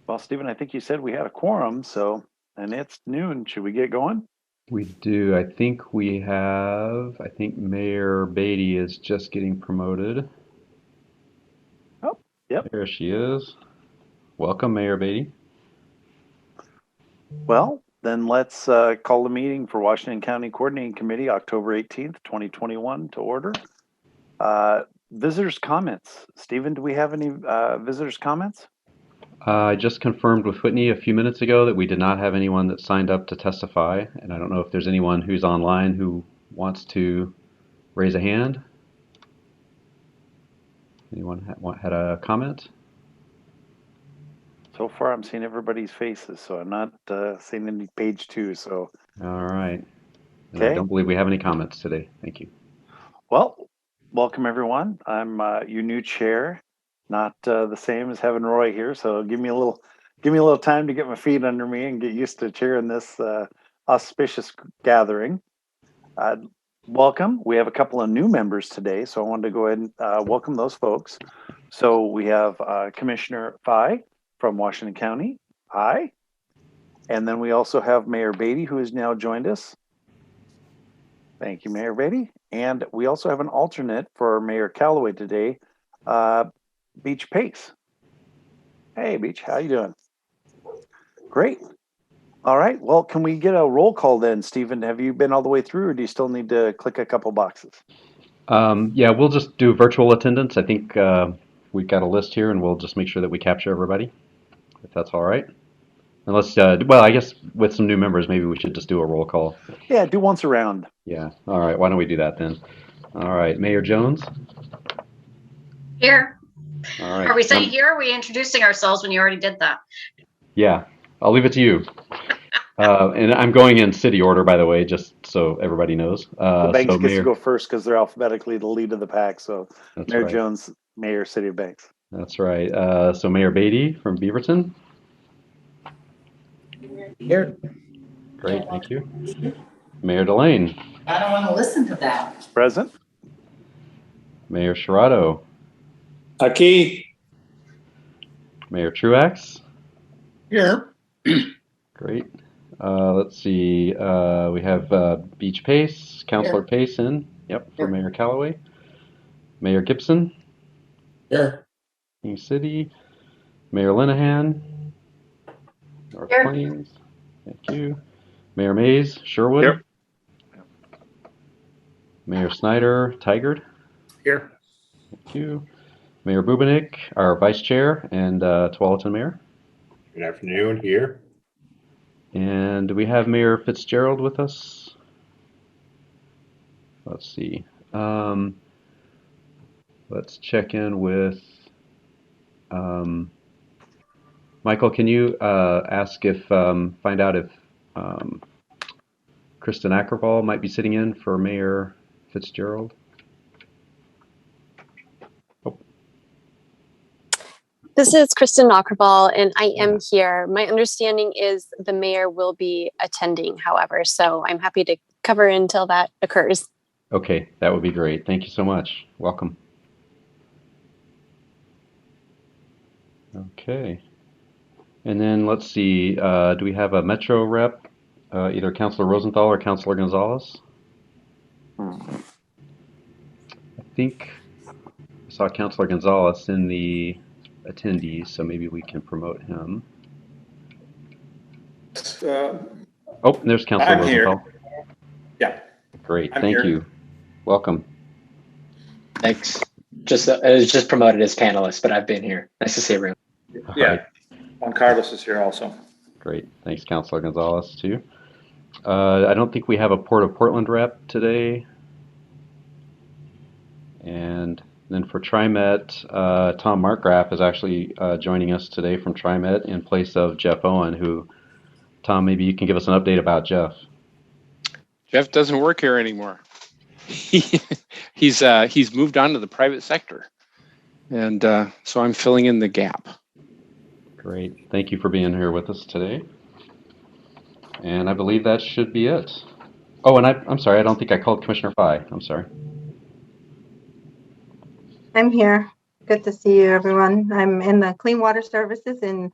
Well, Stephen, I think you said we had a quorum, and it's noon. Should we get going? We do. I think Mayor Beatty is just getting promoted. Oh, yep. There she is. Welcome, Mayor Beatty. Well, then let's call the meeting for Washington County Coordinating Committee, October 18th, 2021 to order. Visitors' comments. Stephen, do we have any visitors' comments? I just confirmed with Whitney a few minutes ago that we did not have anyone that signed up to testify, and I don't know if there's anyone who's online who wants to raise a hand. Anyone had a comment? So far, I'm seeing everybody's faces, so I'm not seeing any page 2. So, All right. And I okay. don't believe we have any comments today. Thank you. Well, welcome everyone. I'm your new chair, not the same as having Roy here. So give me a little time to get my feet under me and get used to chairing this auspicious gathering. Welcome. We have a couple of new members today, so I wanted to go ahead and welcome those folks. So we have Commissioner Fye from Washington County. Hi. And then we also have Mayor Beatty, who has now joined us. Thank you, Mayor Beatty. And we also have an alternate for Mayor Calloway today, Beach Pace. Hey, Beach, how you doing? Great. All right. Well, can we get a roll call then, Stephen? Have you been all the way through, or do you still need to click a couple boxes? Yeah, we'll just do virtual attendance. I think we've got a list here, and we'll just make sure that we capture everybody, if that's all right. Unless, well, I guess with some new members, maybe we should just do a roll call. Yeah, do once around. Yeah. All right. Why don't we do that then? All right. Mayor Jones. Here. All right. Are we saying here? Or are we introducing ourselves when you already did that? Yeah. I'll leave it to you. And I'm going in city order, by the way, just so everybody knows. The Banks so gets to go first because they're alphabetically the lead of the pack. So Mayor right. Jones, Mayor, City of Banks. That's right. So Mayor Beatty from Beaverton. Here. Great, thank you. Mayor Delane. I don't want to listen to that. Present. Mayor Sherrado. Aquí. Mayor Truax. Here. Great. Let's see. We have Beach Pace, Councilor Payson. Yep, for Mayor Calloway. Mayor Gibson. Here. King City. Mayor Linehan. North Here. Plains. Thank you. Mayor Mays, Sherwood. Here. Mayor Snyder, Tigard. Here. Thank you. Mayor Bubenik, our Vice Chair, and Tualatin Mayor. Good afternoon. Here. And do we have Mayor Fitzgerald with us? Let's see. Let's check in with Michael. Can you find out if Kristen Ackerval might be sitting in for Mayor Fitzgerald? Oh. This is Kristen Ackerval, and I am here. My understanding is the mayor will be attending, however, so I'm happy to cover until that occurs. Okay, that would be great. Thank you so much. Welcome. Okay. And then let's see, do we have a Metro rep, either Councilor Rosenthal or Councilor Gonzalez? I think I saw Councilor Gonzalez in the attendees, so maybe we can promote him. Oh, there's Councilor Rosenthal. Here. Yeah. Great, I'm thank here. you. Welcome. Thanks. I was just promoted as panelist, but I've been here. Nice to see everyone. Yeah. Right. Juan Carlos is here also. Great. Thanks, Councilor Gonzalez, too. I don't think we have a Port of Portland rep today. And then for TriMet, Tom Markgraf is actually joining us today from TriMet in place of Jeff Owen, who, Tom, maybe you can give us an update about Jeff. Jeff doesn't work here anymore. He's moved on to the private sector. And so I'm filling in the gap. Great. Thank you for being here with us today. And I believe that should be it. Oh, and I'm sorry, I don't think I called Commissioner Fye. I'm sorry. I'm here. Good to see you, everyone. I'm in the Clean Water Services in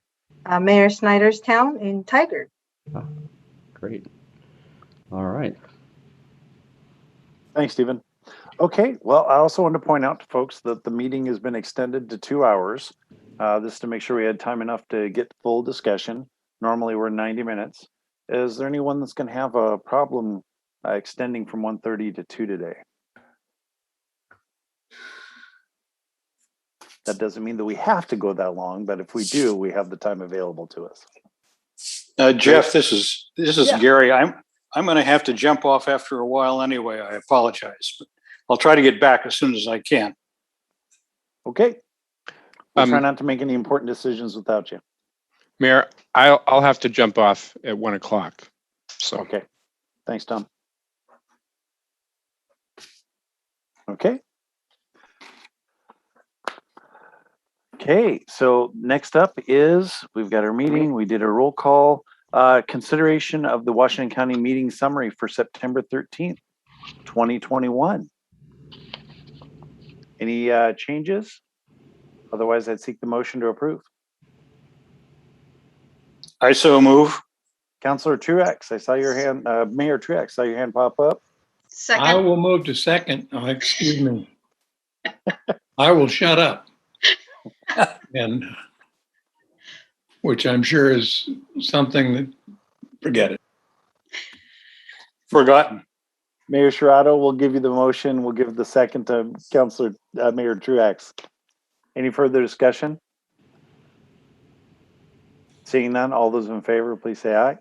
Mayor Snyderstown in Tiger. Ah, great. All right. Thanks, Stephen. Okay, well, I also want to point out to folks that the meeting has been extended to 2 hours. This is to make sure we had time enough to get full discussion. Normally we're 90 minutes. Is there anyone that's going to have a problem extending from 1:30 to 2 today? That doesn't mean that we have to go that long, but if we do, we have the time available to us. Jeff, this is Yeah. Gary. I'm going to have to jump off after a while anyway. I apologize, but I'll try to get back as soon as I can. Okay. We'll try not to make any important decisions without you. Mayor, I'll have to jump off at 1 o'clock. So okay. Thanks, Tom. Okay. Okay, so next up is we've got our meeting. We did a roll call. Consideration of the Washington County meeting summary for September 13th, 2021. Any changes? Otherwise, I'd seek the motion to approve. I so move. Councilor Truax, I saw your hand. Mayor Truax, saw your hand pop up. Second. I will move to second. Oh, excuse me. I will shut up. And which I'm sure is something that, forget it. Forgotten. Mayor Shirato, we'll give you the motion. We'll give the second to Councilor Mayor Truax. Any further discussion? Seeing none, all those in favor, please say aye.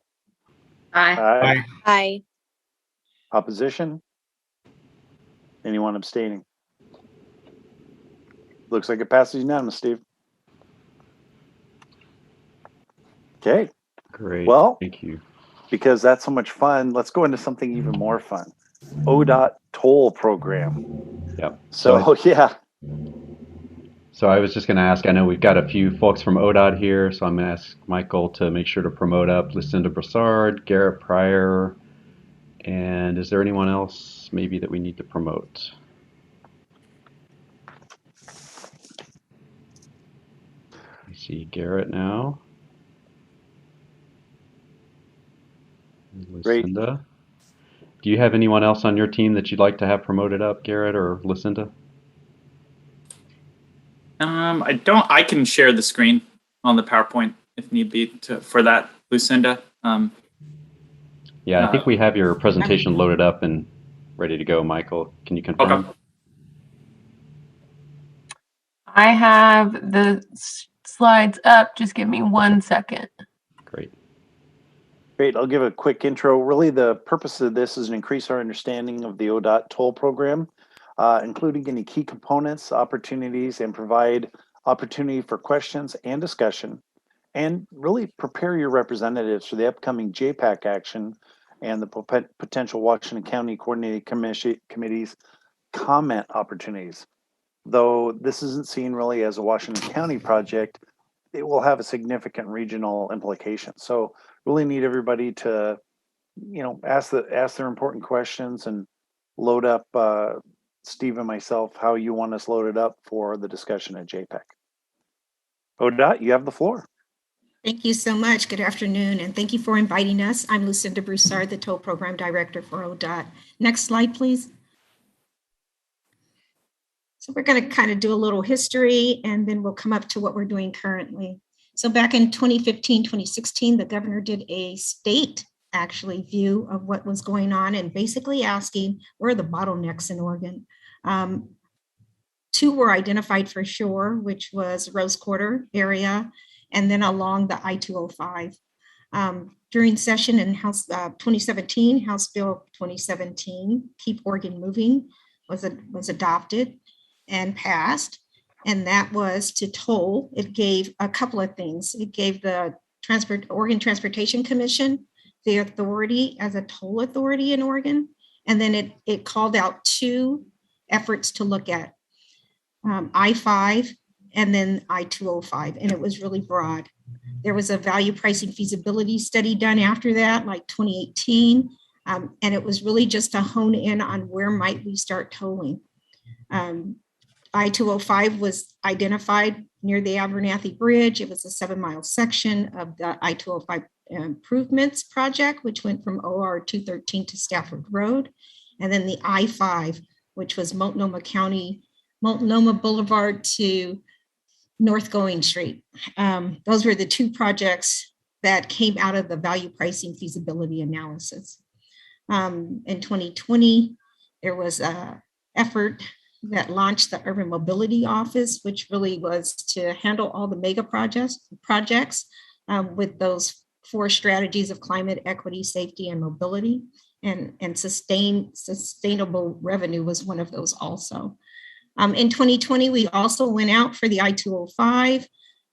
Aye. Aye. Aye. Opposition? Anyone abstaining? Looks like it passes unanimous, Steve. Okay. Great. Well, thank you. Because that's so much fun, let's go into something even more fun. ODOT toll program. Yep. So yeah. So I was just going to ask, I know we've got a few folks from ODOT here, so I'm going to ask Michael to make sure to promote up Lucinda Broussard, Garrett Pryor, and is there anyone else maybe that we need to promote? I see Garrett now. Lucinda. Great. Do you have anyone else on your team that you'd like to have promoted up, Garrett or Lucinda? I don't. I can share the screen on the PowerPoint if need be for that, Lucinda. Yeah, I think we have your presentation loaded up and ready to go, Michael. Can you confirm? Okay. I have the slides up. Just give me 1 second. Great. Great. I'll give a quick intro. Really, the purpose of this is to increase our understanding of the ODOT toll program, including any key components, opportunities, and provide opportunity for questions and discussion, and really prepare your representatives for the upcoming Mpac action and the potential Washington County Coordinated Committee's comment opportunities. Though this isn't seen really as a Washington County project, it will have a significant regional implication. So really need everybody to, ask their important questions and load up Steve and myself how you want us loaded up for the discussion at Mpac. ODOT, you have the floor. Thank you so much. Good afternoon, and thank you for inviting us. I'm Lucinda Broussard, the Toll Program Director for ODOT. Next slide, please. So we're going to kind of do a little history, and then we'll come up to what we're doing currently. So back in 2015, 2016, the governor did a state view of what was going on and basically asking where are the bottlenecks in Oregon. 2 were identified for sure, which was Rose Quarter area, and then along the I-205. During session in House 2017, House Bill 2017, Keep Oregon Moving, was adopted and passed, and that was to toll. It gave a couple of things. It gave the Oregon Transportation Commission the authority as a toll authority in Oregon, and then it called out 2 efforts to look at, I-5 and then I-205, and it was really broad. There was a value pricing feasibility study done after that, like 2018, and it was really just to hone in on where might we start tolling. I-205 was identified near the Abernathy Bridge. It was a 7-mile section of the I-205 improvements project, which went from OR 213 to Stafford Road. And then the I-5, which was Multnomah Boulevard to North Going Street. Those were the two projects that came out of the value pricing feasibility analysis. In 2020, there was an effort that launched the Urban Mobility Office, which really was to handle all the mega projects with those 4 strategies of climate, equity, safety, and mobility. And sustainable revenue was one of those also. In 2020, we also went out for the I-205,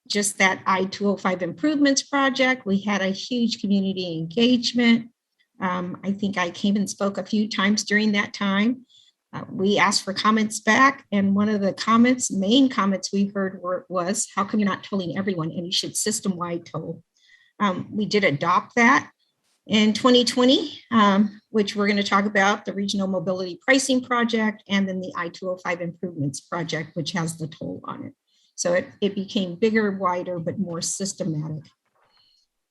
just that I-205 improvements project. We had a huge community engagement. I think I came and spoke a few times during that time. We asked for comments back, and one of the main comments we heard was, how come you're not tolling everyone, and you should system-wide toll? We did adopt that in 2020, which we're going to talk about, the Regional Mobility Pricing Project, and then the I-205 Improvements Project, which has the toll on it. So it became bigger, wider, but more systematic.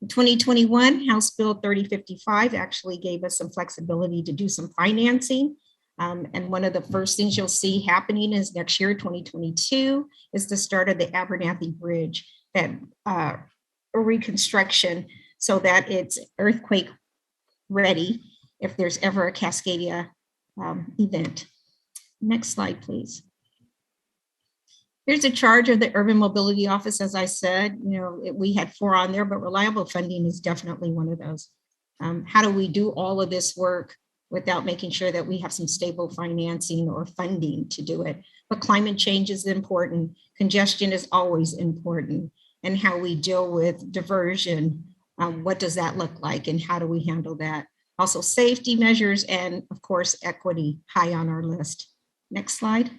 In 2021, House Bill 3055 actually gave us some flexibility to do some financing. And one of the first things you'll see happening is next year, 2022, is the start of the Abernathy Bridge, that reconstruction, so that it's earthquake ready if there's ever a Cascadia event. Next slide, please. Here's a chart of the Urban Mobility Office. As I said, we had 4 on there, but reliable funding is definitely one of those. How do we do all of this work without making sure that we have some stable financing or funding to do it? But climate change is important. Congestion is always important. And how we deal with diversion, what does that look like, and how do we handle that? Also safety measures, and of course, equity, high on our list. Next slide.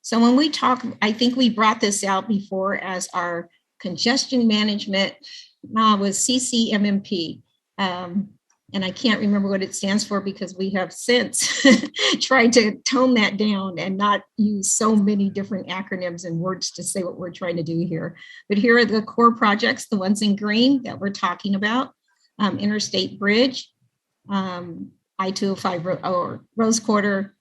So when we talk, I think we brought this out before as our congestion management was CCMMP. And I can't remember what it stands for because we have since tried to tone that down and not use so many different acronyms and words to say what we're trying to do here. But here are the core projects, the ones in green that we're talking about. Interstate Bridge, I-205 or Rose Quarter,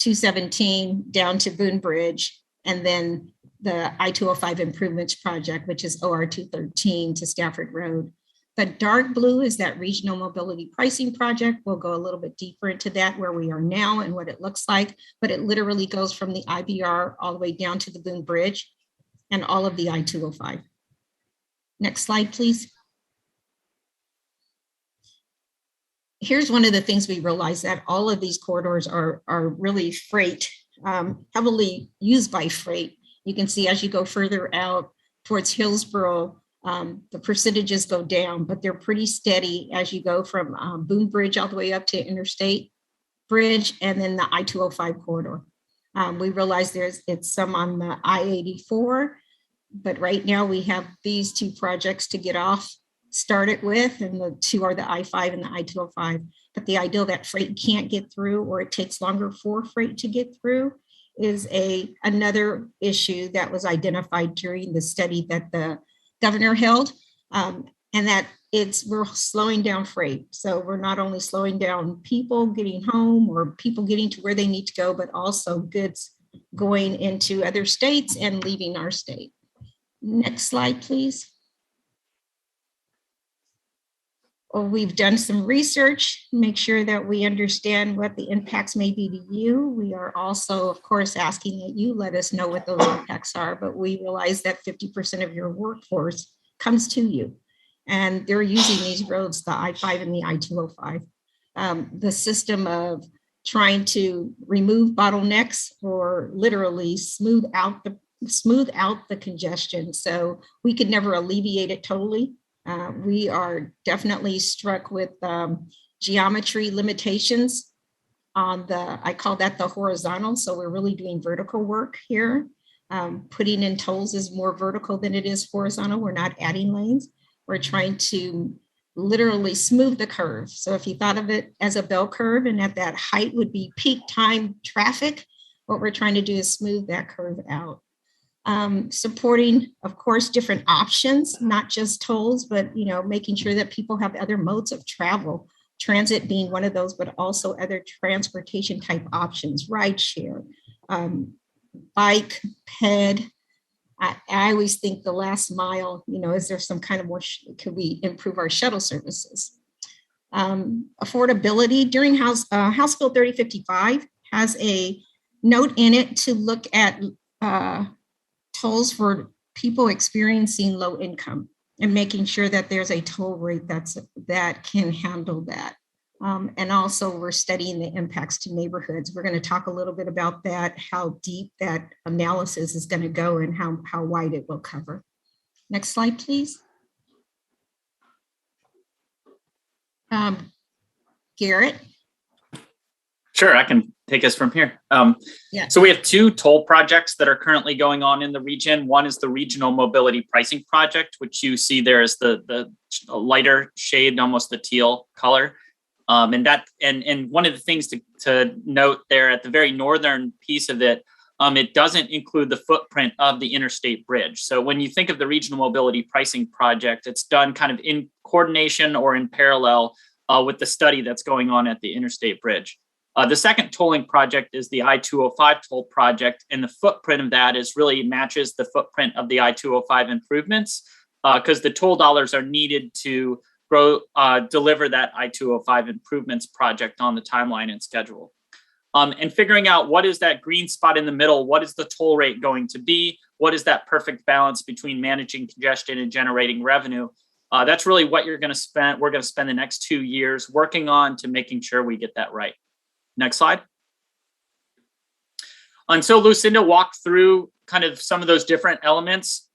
217 down to Boone Bridge, and then the I-205 Improvements Project, which is OR 213 to Stafford Road. The dark blue is that Regional Mobility Pricing Project. We'll go a little bit deeper into that, where we are now and what it looks like, but it literally goes from the IBR all the way down to the Boone Bridge and all of the I-205. Next slide, please. Here's one of the things we realized, that all of these corridors are really freight, heavily used by freight. You can see as you go further out towards Hillsborough, the percentages go down, but they're pretty steady as you go from Boone Bridge all the way up to Interstate Bridge, and then the I-205 corridor. We realize it's some on the I-84, but right now we have these 2 projects to get off started with, and the 2 are the I-5 and the I-205. But the ideal that freight can't get through, or it takes longer for freight to get through, is another issue that was identified during the study that the governor held, and that we're slowing down freight. So we're not only slowing down people getting home or people getting to where they need to go, but also goods going into other states and leaving our state. Next slide, please. Well, we've done some research, make sure that we understand what the impacts may be to you. We are also, of course, asking that you let us know what those impacts are, but we realize that 50% of your workforce comes to you, and they're using these roads, the I-5 and the I-205. The system of trying to remove bottlenecks, or literally smooth out the congestion. So we could never alleviate it totally. We are definitely struck with geometry limitations on I call that the horizontal. So we're really doing vertical work here. Putting in tolls is more vertical than it is horizontal. We're not adding lanes. We're trying to literally smooth the curve. So if you thought of it as a bell curve, and at that height would be peak time traffic, what we're trying to do is smooth that curve out. Supporting, of course, different options, not just tolls, but making sure that people have other modes of travel, transit being one of those, but also other transportation type options, rideshare, bike, ped. I always think the last mile, is there some kind of more, could we improve our shuttle services? Affordability during House Bill 3055 has a note in it to look at tolls for people experiencing low income and making sure that there's a toll rate that can handle that. And also we're studying the impacts to neighborhoods. We're going to talk a little bit about that, how deep that analysis is going to go and how wide it will cover. Next slide, please. Garrett. Sure, I can take us from here. Yeah. So we have 2 toll projects that are currently going on in the region. One is the Regional Mobility Pricing Project, which you see there is the lighter shade, almost the teal color. And one of the things to note there at the very northern piece of it, it doesn't include the footprint of the interstate bridge. So when you think of the Regional Mobility Pricing Project, it's done kind of in coordination or in parallel with the study that's going on at the interstate bridge. The second tolling project is the I-205 toll project, and the footprint of that really matches the footprint of the I-205 improvements because the toll dollars are needed to deliver that I-205 improvements project on the timeline and schedule. And figuring out what is that green spot in the middle, what is the toll rate going to be, what is that perfect balance between managing congestion and generating revenue. That's really what we're going to spend the next 2 years working on to making sure we get that right. Next slide. And so Lucinda walked through kind of some of those different elements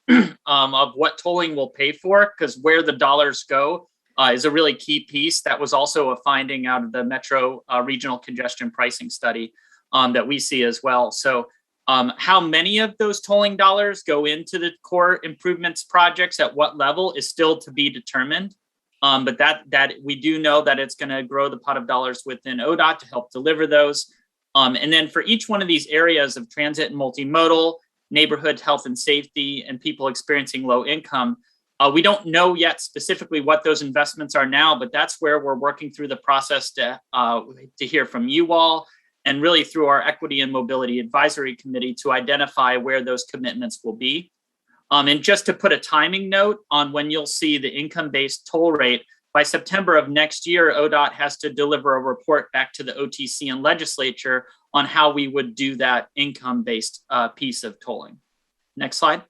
of what tolling will pay for, because where the dollars go is a really key piece. That was also a finding out of the Metro Regional Congestion Pricing Study that we see as well. So how many of those tolling dollars go into the core improvements projects at what level is still to be determined. But that we do know that it's going to grow the pot of dollars within ODOT to help deliver those. And then for each one of these areas of transit and multimodal, neighborhood health and safety, and people experiencing low income, we don't know yet specifically what those investments are now, but that's where we're working through the process to hear from you all and really through our Equity and Mobility Advisory Committee to identify where those commitments will be. And just to put a timing note on when you'll see the income-based toll rate, by September of next year, ODOT has to deliver a report back to the OTC and legislature on how we would do that income-based piece of tolling. Next slide.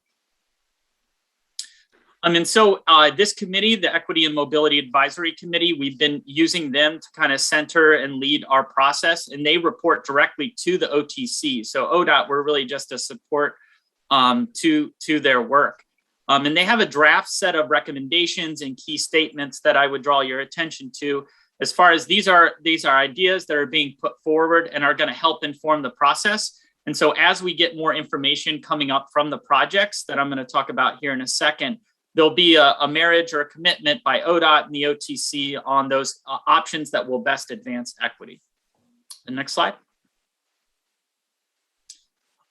And so this committee, the Equity and Mobility Advisory Committee, we've been using them to kind of center and lead our process, and they report directly to the OTC. So ODOT, we're really just a support to their work. And they have a draft set of recommendations and key statements that I would draw your attention to, as far as these are ideas that are being put forward and are going to help inform the process. And so as we get more information coming up from the projects that I'm going to talk about here in a second, there'll be a marriage or a commitment by ODOT and the OTC on those options that will best advance equity. The next slide.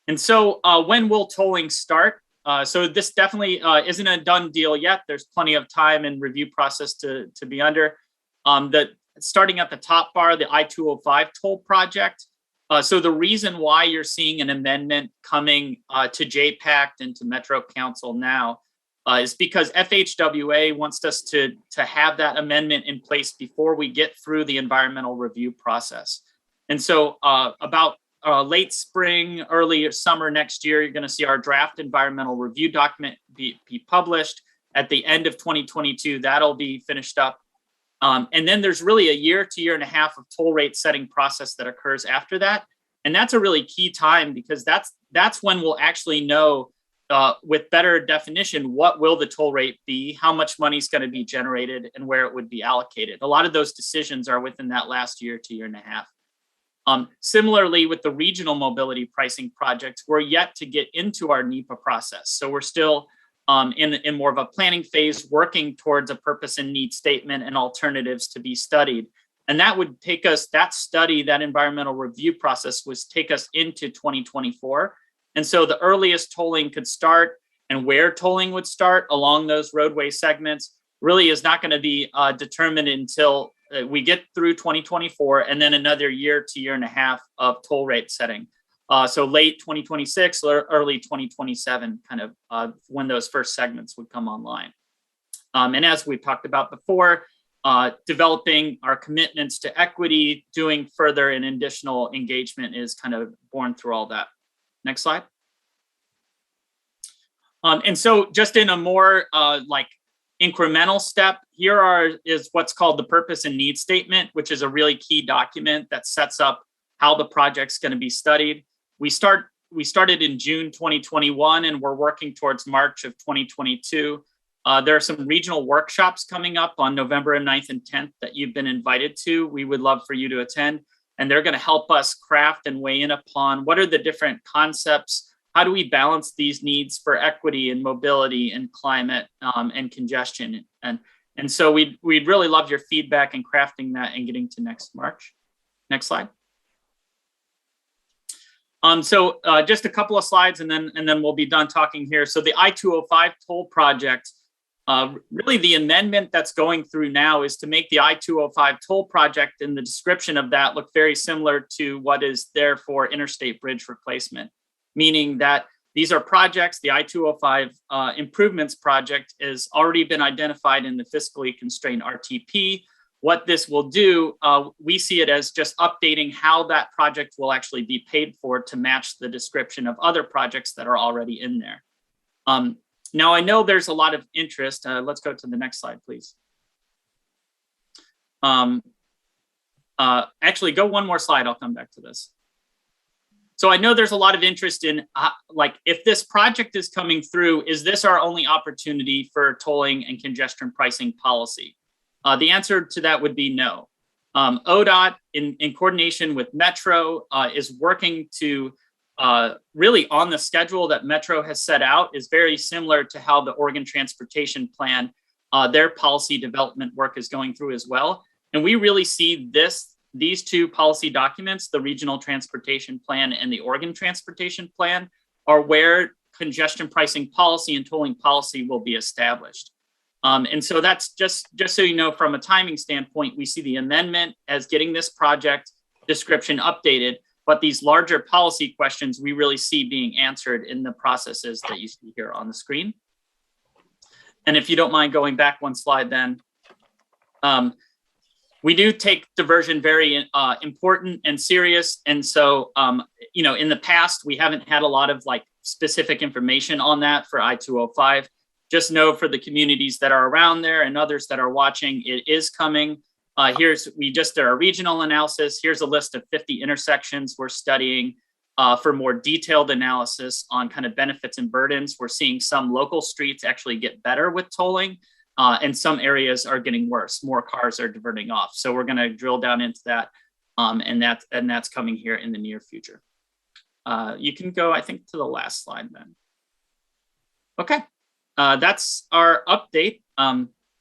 And so when will tolling start? So this definitely isn't a done deal yet. There's plenty of time and review process to be under. Starting at the top bar, the I-205 toll project. So the reason why you're seeing an amendment coming to Mpac and to Metro Council now is because FHWA wants us to have that amendment in place before we get through the environmental review process. And so about late spring, early summer next year, you're going to see our draft environmental review document be published. At the end of 2022, that'll be finished up. And then there's really a year to year and a half of toll rate setting process that occurs after that. And that's a really key time, because that's when we'll actually know with better definition, what will the toll rate be, how much money is going to be generated, and where it would be allocated. A lot of those decisions are within that last year to year and a half. Similarly, with the regional mobility pricing projects, we're yet to get into our NEPA process. So we're still in more of a planning phase, working towards a purpose and need statement and alternatives to be studied. And that would take us, that study, that environmental review process was take us into 2024. And so the earliest tolling could start and where tolling would start along those roadway segments really is not going to be determined until we get through 2024 and then another year to year and a half of toll rate setting. So late 2026 or early 2027, kind of when those first segments would come online. And as we talked about before, developing our commitments to equity, doing further and additional engagement is kind of born through all that. Next slide. And so just in a more like incremental step, here is what's called the purpose and need statement, which is a really key document that sets up how the project's going to be studied. We started in June 2021 and we're working towards March of 2022. There are some regional workshops coming up on November 9th and 10th that you've been invited to. We would love for you to attend, and they're going to help us craft and weigh in upon what are the different concepts. How do we balance these needs for equity and mobility and climate and congestion? And so we'd really love your feedback in crafting that and getting to next March. Next slide. So just a couple of slides and then we'll be done talking here. So the I-205 toll project, really the amendment that's going through now is to make the I-205 toll project and the description of that look very similar to what is there for interstate bridge replacement, meaning that these are projects, the I-205 improvements project has already been identified in the fiscally constrained RTP. What this will do, we see it as just updating how that project will actually be paid for to match the description of other projects that are already in there. Now, I know there's a lot of interest. Let's go to the next slide, please. Actually, go one more slide. I'll come back to this. So I know there's a lot of interest in, like, if this project is coming through, is this our only opportunity for tolling and congestion pricing policy? The answer to that would be no. ODOT, in coordination with Metro, is working to really on the schedule that Metro has set out is very similar to how the Oregon Transportation Plan, their policy development work is going through as well. And we really see these two policy documents, the Regional Transportation Plan and the Oregon Transportation Plan, are where congestion pricing policy and tolling policy will be established. And so that's just so you know, from a timing standpoint, we see the amendment as getting this project description updated, but these larger policy questions we really see being answered in the processes that you see here on the screen. And if you don't mind going back one slide then, we do take diversion very important and serious. And so, you know, in the past, we haven't had a lot of like specific information on that for I-205. Just know for the communities that are around there and others that are watching, it is coming. We just did our regional analysis. Here's a list of 50 intersections we're studying for more detailed analysis on kind of benefits and burdens. We're seeing some local streets actually get better with tolling, and some areas are getting worse. More cars are diverting off. So we're going to drill down into that, and that's coming here in the near future. You can go, I think, to the last slide then. Okay. That's our update.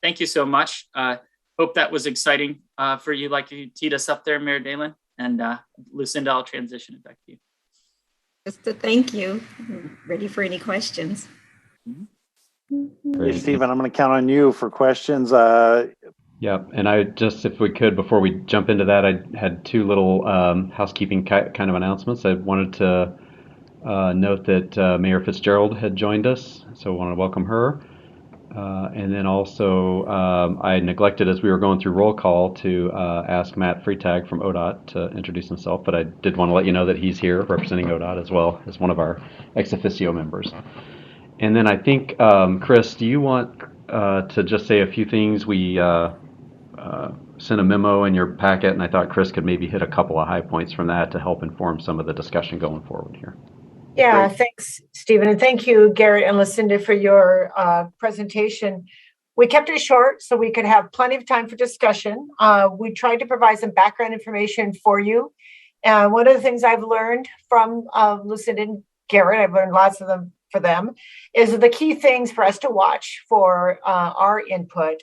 Thank you so much. Hope that was exciting for you, like you teed us up there, Mayor Dalen. And Lucinda, I'll transition it back to you. Just to thank you. I'm ready for any questions. Hey, Stephen, I'm going to count on you for questions. Yeah, and I just, if we could, before we jump into that, I had two little housekeeping kind of announcements. I wanted to note that Mayor Fitzgerald had joined us, so I want to welcome her. And then also, I neglected as we were going through roll call to ask Matt Freitag from ODOT to introduce himself, but I did want to let you know that he's here representing ODOT as well as one of our ex officio members. And then I think, Chris, do you want to just say a few things? We sent a memo in your packet, and I thought Chris could maybe hit a couple of high points from that to help inform some of the discussion going forward here. Yeah, thanks, Stephen. And thank you, Garrett and Lucinda, for your presentation. We kept it short so we could have plenty of time for discussion. We tried to provide some background information for you. One of the things I've learned from Lucinda and Garrett, I've learned lots of them for them, is the key things for us to watch for our input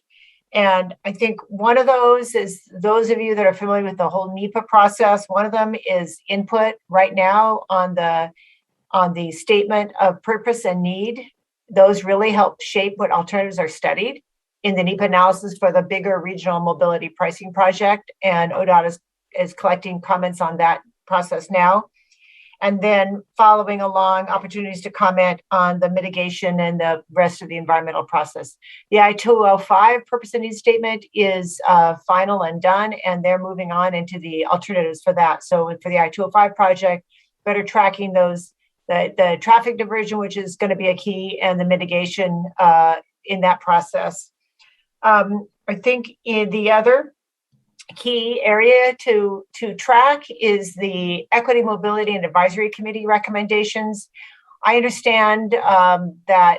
And I think one of those is those of you that are familiar with the whole NEPA process. One of them is input right now on the statement of purpose and need. Those really help shape what alternatives are studied in the NEPA analysis for the bigger regional mobility pricing project. And ODOT is collecting comments on that process now. And then following along, opportunities to comment on the mitigation and the rest of the environmental process. The I-205 purpose and need statement is final and done, and they're moving on into the alternatives for that. So for the I-205 project, better tracking those, the traffic diversion, which is going to be a key, and the mitigation in that process. I think in the other key area to track is the Equity, Mobility, and Advisory Committee recommendations. I understand that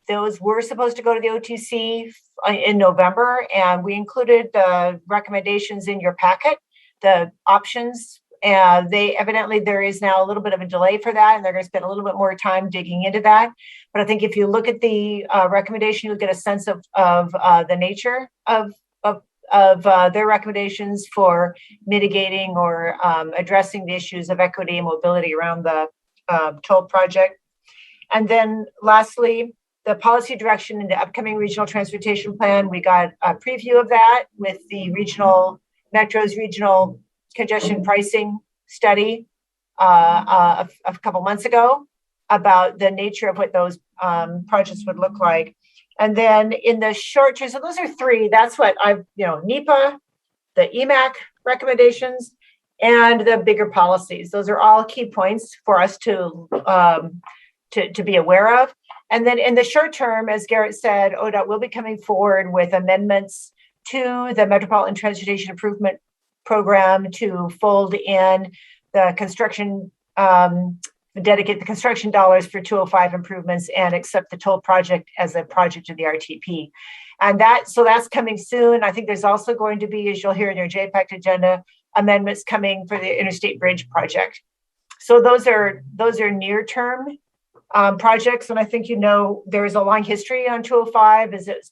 those were supposed to go to the OTC in November, and we included the recommendations in your packet, the options. They evidently, there is now a little bit of a delay for that, and they're going to spend a little bit more time digging into that. But I think if you look at the recommendation, you'll get a sense of the nature of their recommendations for mitigating or addressing the issues of equity and mobility around the toll project. And then lastly, the policy direction in the upcoming regional transportation plan. We got a preview of that with the Metro's regional congestion pricing study a couple months ago about the nature of what those projects would look like. And then in the short term, so those are three. That's what NEPA, the Mpac recommendations, and the bigger policies. Those are all key points for us to be aware of. And then in the short term, as Garrett said, ODOT will be coming forward with amendments to the Metropolitan Transportation Improvement Program to fold in the construction, dedicate the construction dollars for 205 improvements and accept the toll project as a project of the RTP. And so that's coming soon. I think there's also going to be, as you'll hear in your Mpac agenda, amendments coming for the Interstate Bridge project. So those are near-term projects. And I think, there is a long history on 205 as it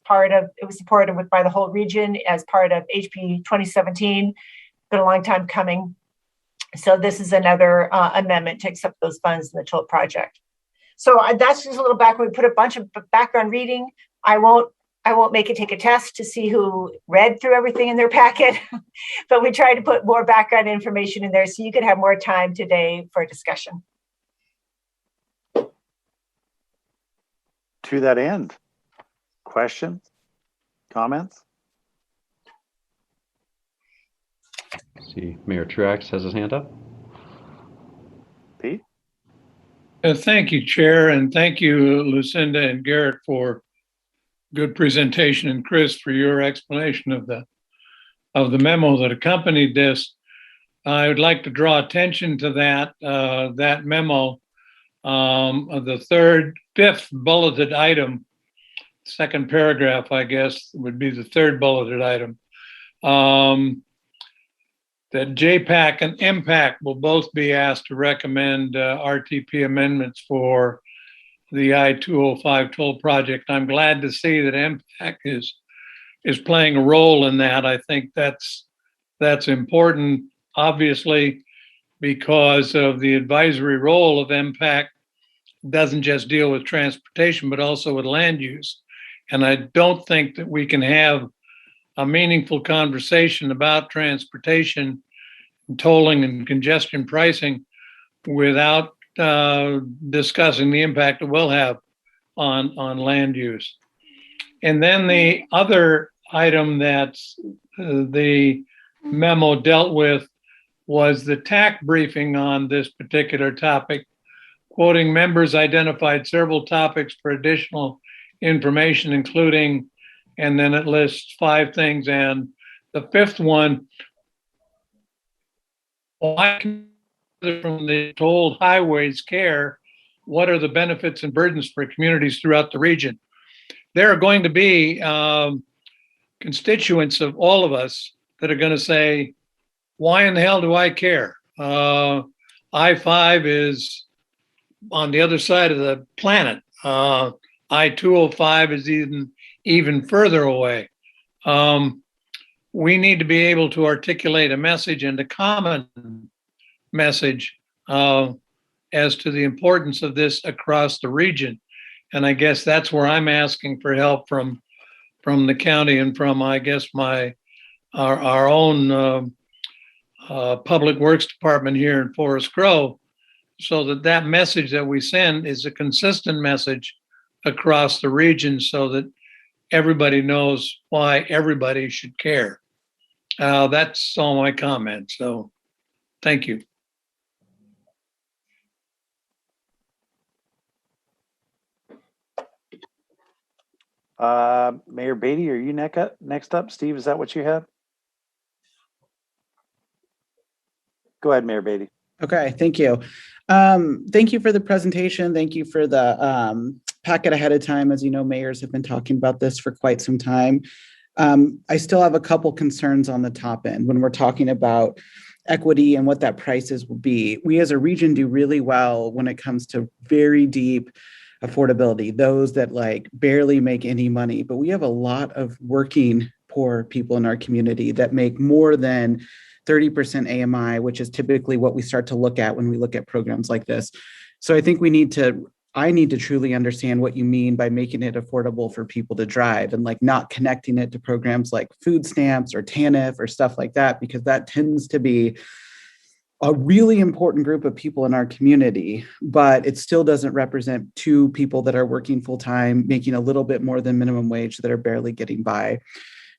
was supported by the whole region as part of HB 2017. Been a long time coming. So this is another amendment to accept those funds in the toll project. So that's just a little background. We put a bunch of background reading. I won't make it take a test to see who read through everything in their packet, but we tried to put more background information in there so you could have more time today for discussion. To that end, questions, comments? See, Mayor Truax has his hand up. Pete? Thank you, Chair, and thank you, Lucinda and Garrett, for good presentation, and Chris for your explanation of the memo that accompanied this. I would like to draw attention to that memo, of the fifth bulleted item, second paragraph, I guess, would be the third bulleted item. That JPAC and Mpac will both be asked to recommend RTP amendments for the I-205 toll project. I'm glad to see that Mpac is playing a role in that. I think that's important, obviously, because of the advisory role of Mpac. Doesn't just deal with transportation, but also with land use. And I don't think that we can have a meaningful conversation about transportation, tolling, and congestion pricing without discussing the impact it will have on land use. And then the other item that the memo dealt with was the Tac briefing on this particular topic. Quoting, members identified several topics for additional information, including, and then it lists 5 things. And the fifth one, why from the tolled highways care, what are the benefits and burdens for communities throughout the region? There are going to be constituents of all of us that are going to say, why in the hell do I care? I-5 is on the other side of the planet. I-205 is even further away. we need to be able to articulate a message and a common message as to the importance of this across the region. And I guess that's where I'm asking for help from the county and from, I guess, our own Public Works Department here in Forest Grove, so that message that we send is a consistent message across the region so that everybody knows why everybody should care. That's all my comments. So thank you. Mayor Beatty, are you next up? Steve, is that what you had? Go ahead, Mayor Beatty. Okay, thank you. Thank you for the presentation. Thank you for the packet ahead of time. As you know, mayors have been talking about this for quite some time. I still have a couple concerns on the top end when we're talking about equity and what that prices will be. We as a region do really well when it comes to very deep affordability, those that like barely make any money, but we have a lot of working poor people in our community that make more than 30% AMI, which is typically what we start to look at when we look at programs like this. So I think I need to truly understand what you mean by making it affordable for people to drive and like not connecting it to programs like food stamps or TANF or stuff like that, because that tends to be a really important group of people in our community, but it still doesn't represent two people that are working full time, making a little bit more than minimum wage that are barely getting by.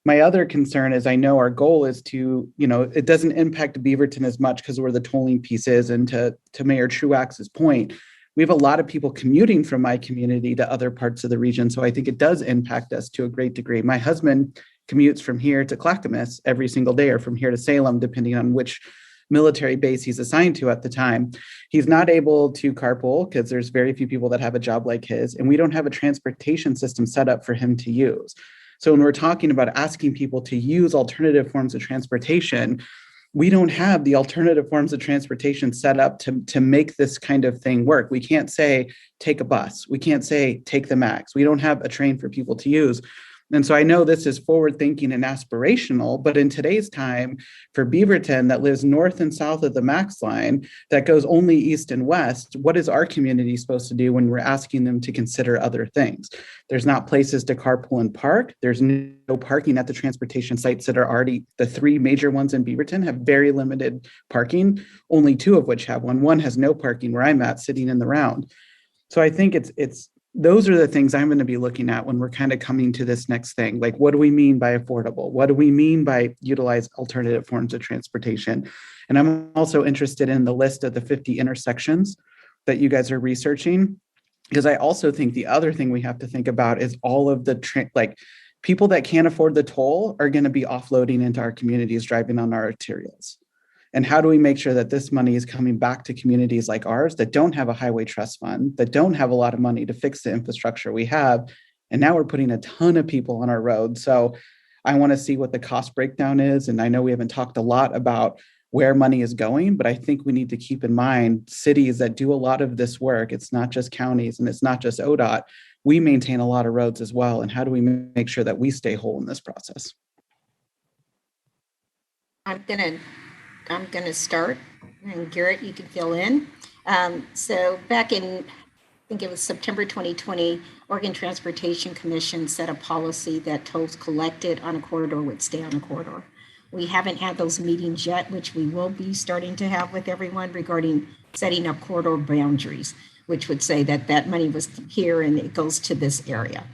My other concern is I know our goal is to, it doesn't impact Beaverton as much because where the tolling piece is. And to Mayor Truax's point, we have a lot of people commuting from my community to other parts of the region. So I think it does impact us to a great degree. My husband commutes from here to Clackamas every single day or from here to Salem, depending on which military base he's assigned to at the time. He's not able to carpool because there's very few people that have a job like his, and we don't have a transportation system set up for him to use. So when we're talking about asking people to use alternative forms of transportation, we don't have the alternative forms of transportation set up to make this kind of thing work. We can't say, take a bus. We can't say, take the MAX. We don't have a train for people to use. And so I know this is forward thinking and aspirational, but in today's time for Beaverton that lives north and south of the MAX line that goes only east and west, what is our community supposed to do when we're asking them to consider other things? There's not places to carpool and park. There's no parking at the transportation sites that are already, the three major ones in Beaverton have very limited parking, only two of which have one. One has no parking where I'm at, sitting in the round. So I think those are the things I'm going to be looking at when we're kind of coming to this next thing. Like, what do we mean by affordable? What do we mean by utilize alternative forms of transportation? And I'm also interested in the list of the 50 intersections that you guys are researching, because I also think the other thing we have to think about is all of the people that can't afford the toll are going to be offloading into our communities, driving on our arterials. And how do we make sure that this money is coming back to communities like ours that don't have a highway trust fund, that don't have a lot of money to fix the infrastructure we have? And now we're putting a ton of people on our roads. So I want to see what the cost breakdown is. And I know we haven't talked a lot about where money is going, but I think we need to keep in mind cities that do a lot of this work. It's not just counties and it's not just ODOT. We maintain a lot of roads as well. And how do we make sure that we stay whole in this process? I'm gonna start, and Garrett, you can fill in. So back in, I think it was September 2020, Oregon Transportation Commission set a policy that tolls collected on a corridor would stay on a corridor. We haven't had those meetings yet, which we will be starting to have with everyone regarding setting up corridor boundaries, which would say that that money was here and it goes to this area.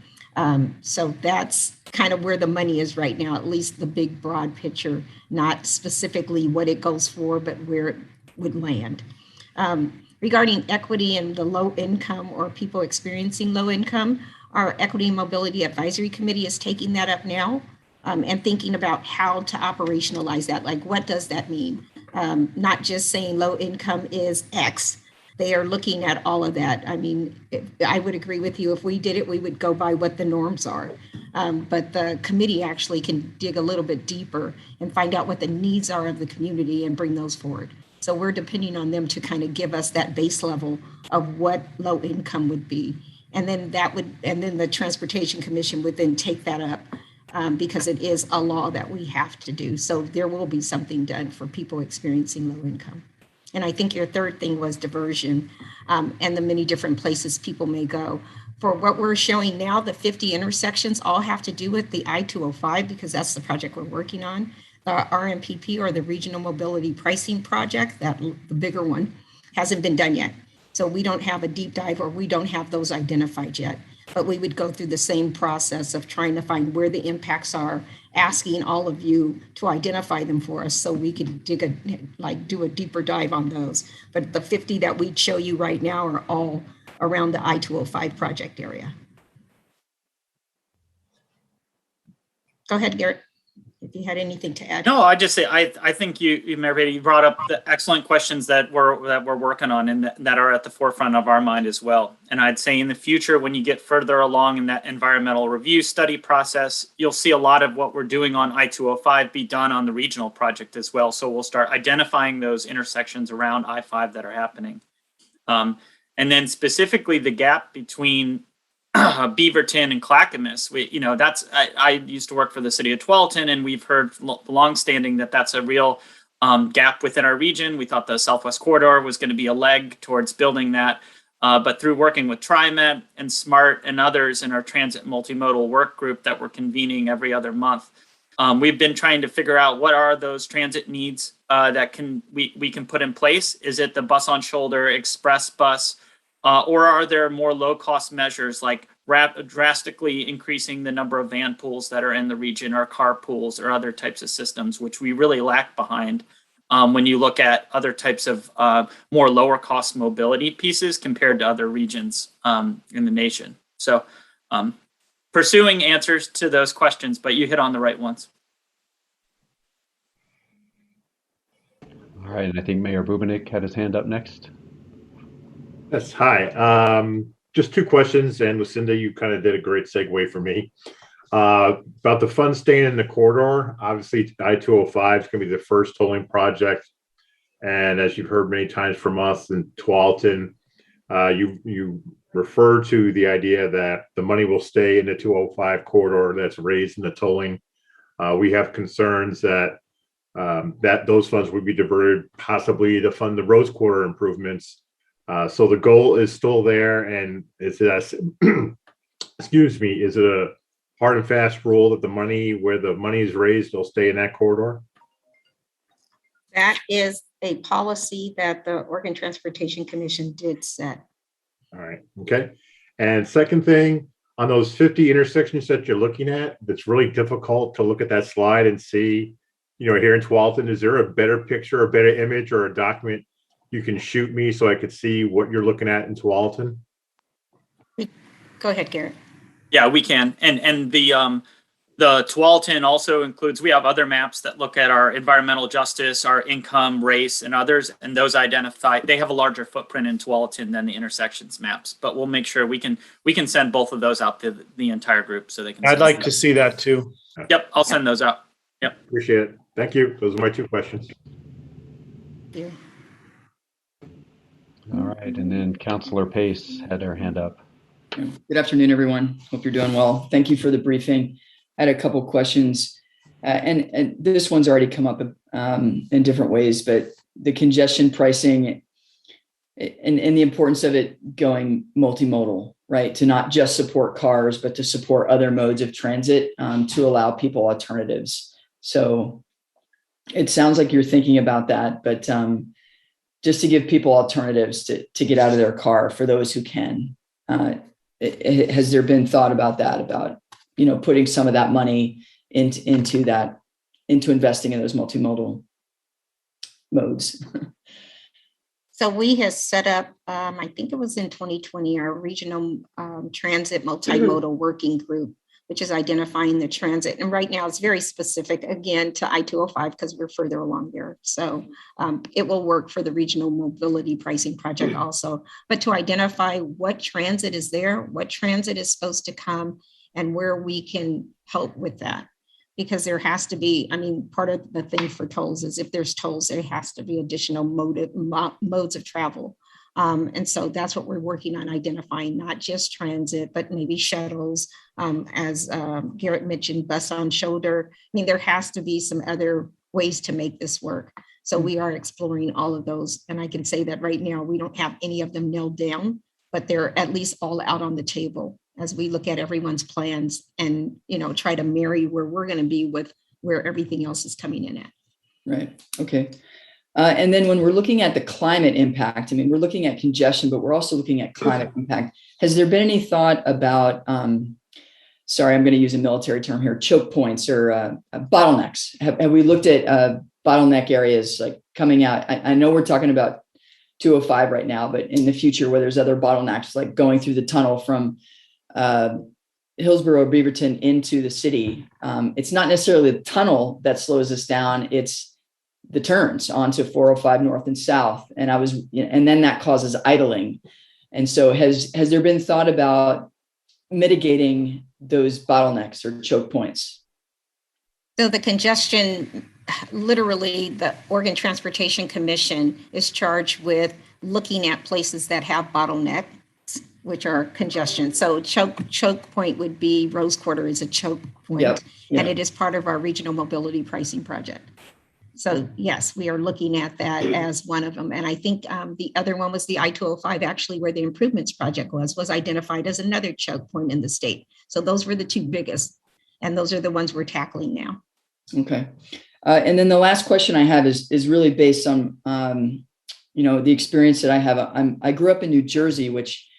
So that's kind of where the money is right now, at least the big broad picture, not specifically what it goes for, but where it would land. Regarding equity and the low income or people experiencing low income, our Equity and Mobility Advisory Committee is taking that up now and thinking about how to operationalize that. Like, what does that mean? Not just saying low income is X. They are looking at all of that. I mean, I would agree with you. If we did it, we would go by what the norms are. But the committee actually can dig a little bit deeper and find out what the needs are of the community and bring those forward. So we're depending on them to kind of give us that base level of what low income would be. And then the Transportation Commission would then take that up because it is a law that we have to do. So there will be something done for people experiencing low income. And I think your third thing was diversion, and the many different places people may go. For what we're showing now, the 50 intersections all have to do with the I-205, because that's the project we're working on. The RMPP, or the Regional Mobility Pricing Project, that the bigger one, hasn't been done yet. So we don't have a deep dive, or we don't have those identified yet. But we would go through the same process of trying to find where the impacts are, asking all of you to identify them for us so we could do a deeper dive on those. But the 50 that we'd show you right now are all around the I-205 project area. Go ahead, Garrett, if you had anything to add. No, I just say I think you brought up the excellent questions that we're working on and that are at the forefront of our mind as well. And I'd say in the future, when you get further along in that environmental review study process, you'll see a lot of what we're doing on I-205 be done on the regional project as well. So we'll start identifying those intersections around I-5 that are happening. And then specifically the gap between Beaverton and Clackamas, I used to work for the city of Tualatin, and we've heard longstanding that that's a real gap within our region. We thought the Southwest Corridor was going to be a leg towards building that, but through working with TriMet and SMART and others in our transit multimodal work group that we're convening every other month, we've been trying to figure out what are those transit needs that we can put in place. Is it the bus on shoulder, express bus? Or are there more low-cost measures like drastically increasing the number of van pools that are in the region, or car pools, or other types of systems, which we really lack behind when you look at other types of more lower-cost mobility pieces compared to other regions in the nation. So pursuing answers to those questions, but you hit on the right ones. All right, and I think Mayor Bubenik had his hand up next. Yes, hi. Just two questions, and Lucinda, you kind of did a great segue for me. About the funds staying in the corridor, obviously I-205 is going to be the first tolling project. And as you've heard many times from us in Tualatin, you refer to the idea that the money will stay in the 205 corridor that's raised in the tolling. We have concerns that those funds would be diverted possibly to fund the Rose Quarter improvements. So the goal is still there, and is it excuse me, is it a hard and fast rule that where the money is raised will stay in that corridor? That is a policy that the Oregon Transportation Commission did set. All right, okay. And second thing, on those 50 intersections that you're looking at, it's really difficult to look at that slide and see, here in Tualatin, is there a better picture, a better image, or a document you can shoot me so I could see what you're looking at in Tualatin? Go ahead, Garrett. Yeah, we can. And the Tualatin also includes, we have other maps that look at our environmental justice, our income, race, and others. And those they have a larger footprint in Tualatin than the intersections maps. But we'll make sure we can send both of those out to the entire group so they can. I'd like to see that too. Yep, I'll send those out. Yep. Appreciate it. Thank you. Those are my two questions. Yeah. All right, and then Councilor Pace had her hand up. Good afternoon, everyone. Hope you're doing well. Thank you for the briefing. I had a couple questions, and this one's already come up in different ways, but the congestion pricing and the importance of it going multimodal, right? To not just support cars, but to support other modes of transit to allow people alternatives. So it sounds like you're thinking about that, but just to give people alternatives to get out of their car for those who can. Has there been thought about that, about, putting some of that money into investing in those multimodal modes? So we have set up, I think it was in 2020, our regional transit multimodal working group, which is identifying the transit. And right now it's very specific, again, to I-205 because we're further along there. So it will work for the regional mobility pricing project also, but to identify what transit is there, what transit is supposed to come, and where we can help with that. Because there has to be, part of the thing for tolls is if there's tolls, there has to be additional modes of travel And so that's what we're working on, identifying not just transit, but maybe shuttles, as Garrett mentioned, bus on shoulder. I mean, there has to be some other ways to make this work. So we are exploring all of those. And I can say that right now, we don't have any of them nailed down, but they're at least all out on the table as we look at everyone's plans and, try to marry where we're going to be with where everything else is coming in at. Right. Okay. And then when we're looking at the climate impact, I mean, we're looking at congestion, but we're also looking at climate impact. Has there been any thought about, sorry, I'm going to use a military term here, choke points or bottlenecks? Have we looked at bottleneck areas like coming out? I know we're talking about 205 right now, but in the future where there's other bottlenecks, like going through the tunnel from Hillsborough, Beaverton into the city. It's not necessarily the tunnel that slows us down. It's the turns onto 405 north and south. And and then that causes idling. And so has there been thought about mitigating those bottlenecks or choke points? So the congestion, literally the Oregon Transportation Commission is charged with looking at places that have bottlenecks, which are congestion. So choke point would be Rose Quarter is a choke point, and it is part of our regional mobility pricing project. So yes, we are looking at that as one of them. And I think the other one was the I-205, actually, where the improvements project was identified as another choke point in the state. So those were the two biggest, and those are the ones we're tackling now. Okay. And then the last question I have is really based on, the experience that I have. I grew up in New Jersey, which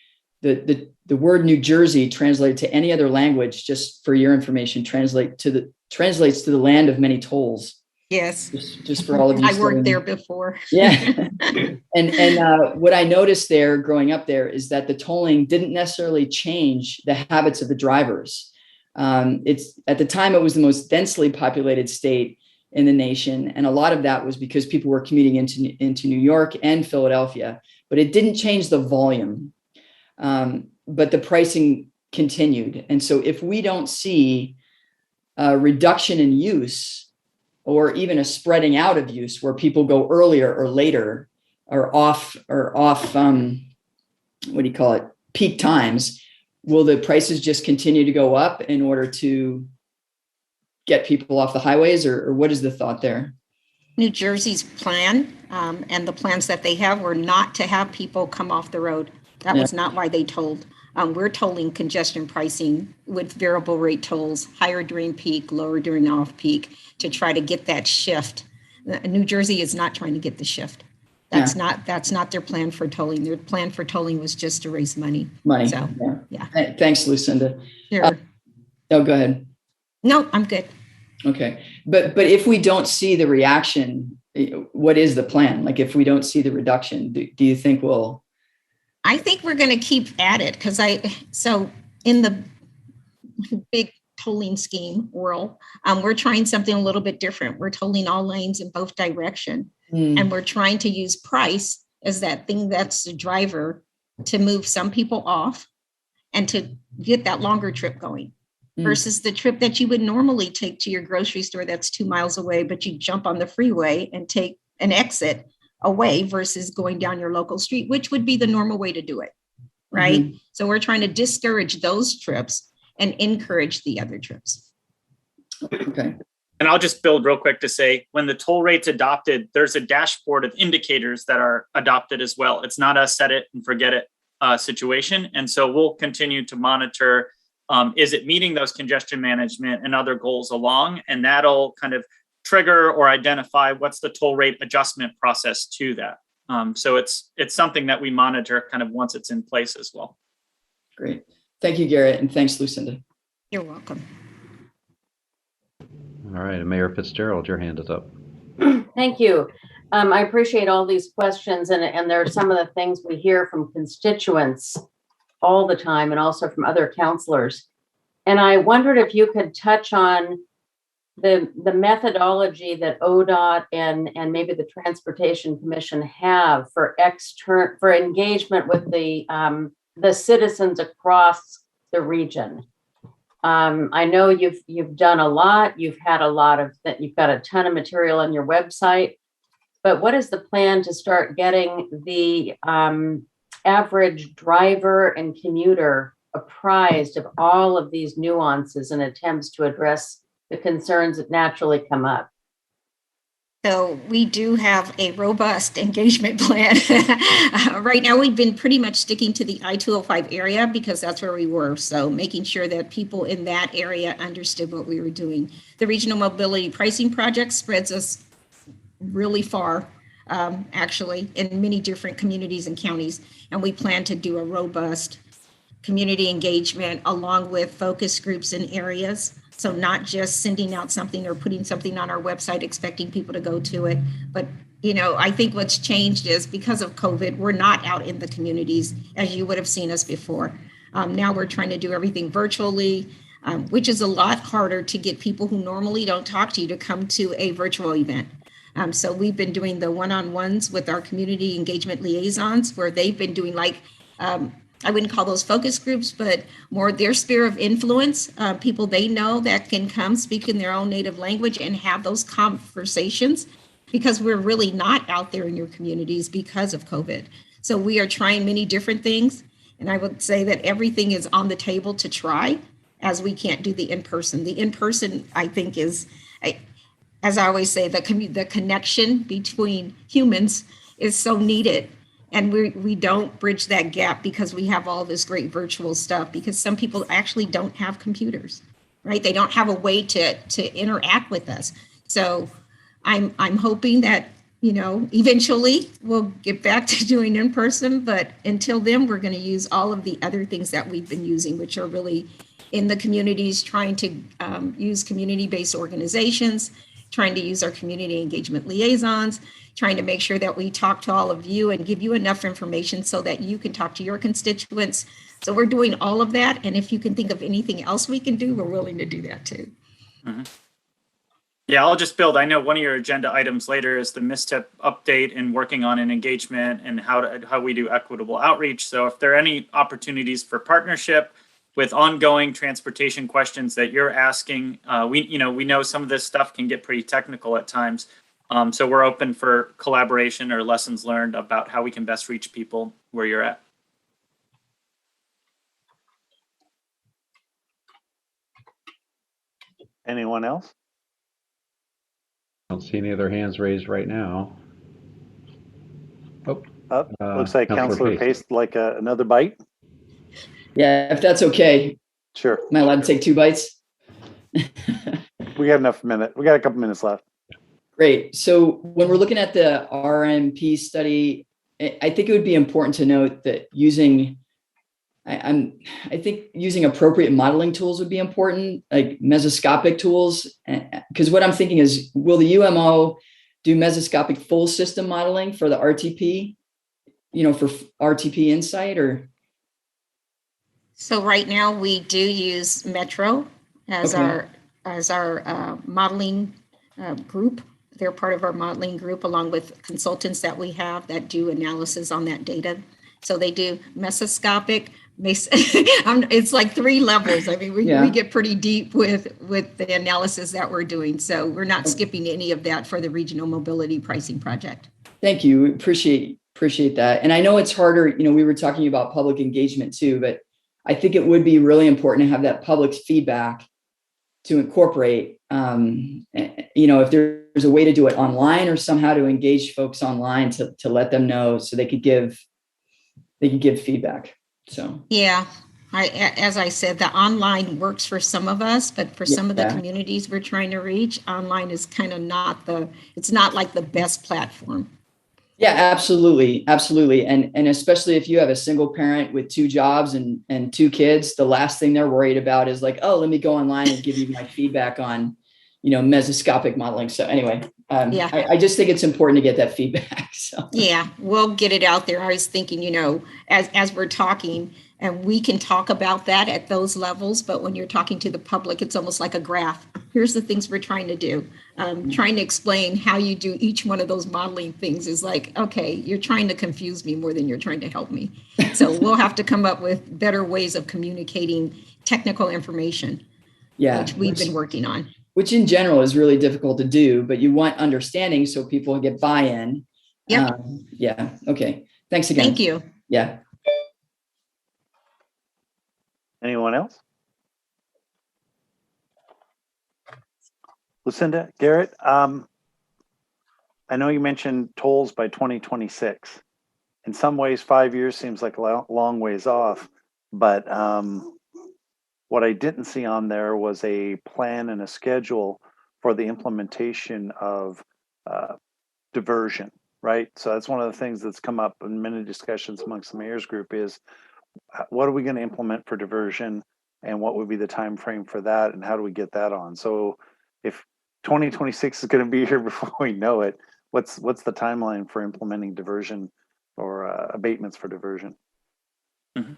the word New Jersey translated to any other language, just for your information, translates to the land of many tolls. Yes. Just for all of you. I worked there before. Yeah. And what I noticed there growing up there is that the tolling didn't necessarily change the habits of the drivers. It's at the time it was the most densely populated state in the nation. And a lot of that was because people were commuting into New York and Philadelphia, but it didn't change the volume. But the pricing continued. And so if we don't see a reduction in use, or even a spreading out of use where people go earlier or later or off peak times, will the prices just continue to go up in order to get people off the highways, or what is the thought there? New Jersey's plan and the plans that they have were not to have people come off the road. That was not why they tolled. We're tolling congestion pricing with variable rate tolls, higher during peak, lower during off peak, to try to get that shift. New Jersey is not trying to get the shift. That's not their plan for tolling. Their plan for tolling was just to raise money. So, yeah. Thanks, Lucinda. Sure. Go ahead. No, I'm good. Okay. But if we don't see the reaction, what is the plan? Like if we don't see the reduction, do you think we'll... I think we're going to keep at it so in the big tolling scheme world, we're trying something a little bit different. We're tolling all lanes in both directions, and we're trying to use price as that thing that's the driver to move some people off and to get that longer trip going versus the trip that you would normally take to your grocery store that's 2 miles away, but you jump on the freeway and take an exit away versus going down your local street, which would be the normal way to do it, right? So we're trying to discourage those trips and encourage the other trips. Okay. And I'll just build real quick to say, when the toll rate's adopted, there's a dashboard of indicators that are adopted as well. It's not a set it and forget it situation. And so we'll continue to monitor, is it meeting those congestion management and other goals along? And that'll kind of trigger or identify what's the toll rate adjustment process to that. So it's something that we monitor kind of once it's in place as well. Great. Thank you, Garrett. And thanks, Lucinda. You're welcome. All right. Mayor Fitzgerald, your hand is up. Thank you. I appreciate all these questions, and there are some of the things we hear from constituents all the time and also from other counselors. And I wondered if you could touch on the methodology that ODOT and maybe the Transportation Commission have for engagement with the citizens across the region. I know you've done a lot. You've had a lot of that. You've got a ton of material on your website. but what is the plan to start getting the average driver and commuter apprised of all of these nuances and attempts to address the concerns that naturally come up? So we do have a robust engagement plan. Right now, we've been pretty much sticking to the I-205 area because that's where we were. So making sure that people in that area understood what we were doing. The Regional Mobility Pricing Project spreads us really far, actually, in many different communities and counties. And we plan to do a robust community engagement along with focus groups in areas. So not just sending out something or putting something on our website expecting people to go to it, but I think what's changed is because of COVID, we're not out in the communities as you would have seen us before. Now we're trying to do everything virtually, which is a lot harder to get people who normally don't talk to you to come to a virtual event. So we've been doing the one-on-ones with our community engagement liaisons where they've been doing I wouldn't call those focus groups, but more their sphere of influence, people they know that can come speak in their own native language and have those conversations because we're really not out there in your communities because of COVID. So we are trying many different things. And I would say that everything is on the table to try as we can't do the in-person. The in-person, I think, is, as I always say, the connection between humans is so needed. And we don't bridge that gap because we have all this great virtual stuff because some people actually don't have computers, right? They don't have a way to interact with us. So I'm hoping that, eventually we'll get back to doing in person, but until then, we're going to use all of the other things that we've been using, which are really in the communities, trying to use community-based organizations, trying to use our community engagement liaisons, trying to make sure that we talk to all of you and give you enough information so that you can talk to your constituents. So we're doing all of that. And if you can think of anything else we can do, we're willing to do that too. Mm-hmm. Yeah, I'll just build. I know one of your agenda items later is the MISTIP update and working on an engagement and how we do equitable outreach. So if there are any opportunities for partnership with ongoing transportation questions that you're asking, we know some of this stuff can get pretty technical at times. So we're open for collaboration or lessons learned about how we can best reach people where you're at. Anyone else? I don't see any other hands raised right now. Oh, looks like Councilor Pace like another bite. Yeah, if that's okay. Sure. Am I allowed to take 2 bites? We got enough minute. We got a couple minutes left. Great. So when we're looking at the RMP study, I think it would be important to note that using appropriate modeling tools would be important, like mesoscopic tools. Because what I'm thinking is, will the UMO do mesoscopic full system modeling for the RTP, for RTP Insight or? So right now we do use Metro as our modeling group. They're part of our modeling group along with consultants that we have that do analysis on that data. So they do mesoscopic. It's like 3 levels. I mean, we get pretty deep with the analysis that we're doing. So we're not skipping any of that for the Regional Mobility Pricing Project. Thank you. Appreciate that. And I know it's harder, we were talking about public engagement too, but I think it would be really important to have that public feedback to incorporate, if there's a way to do it online or somehow to engage folks online to let them know so they could give feedback. So, yeah, as I said, the online works for some of us, but for some of the communities we're trying to reach, online is kind of it's not like the best platform. Yeah, absolutely. Absolutely. And especially if you have a single parent with 2 jobs and 2 kids, the last thing they're worried about is like, oh, let me go online and give you my feedback on, mesoscopic modeling. So anyway, I just think it's important to get that feedback. So yeah, we'll get it out there. I was thinking, as we're talking, and we can talk about that at those levels, but when you're talking to the public, it's almost like a graph. Here's the things we're trying to do. Trying to explain how you do each one of those modeling things is like, okay, you're trying to confuse me more than you're trying to help me. So we'll have to come up with better ways of communicating technical information, which we've been working on. which in general is really difficult to do, but you want understanding so people get buy-in. Yep. Yeah. Okay. Thanks again. Thank you. Yeah. Anyone else? Lucinda, Garrett, I know you mentioned tolls by 2026. In some ways, 5 years seems like a long ways off, but what I didn't see on there was a plan and a schedule for the implementation of diversion, right? So that's one of the things that's come up in many discussions amongst the mayor's group is what are we going to implement for diversion and what would be the time frame for that and how do we get that on? So if 2026 is going to be here before we know it, what's the timeline for implementing diversion or abatements for diversion? Mm-hmm.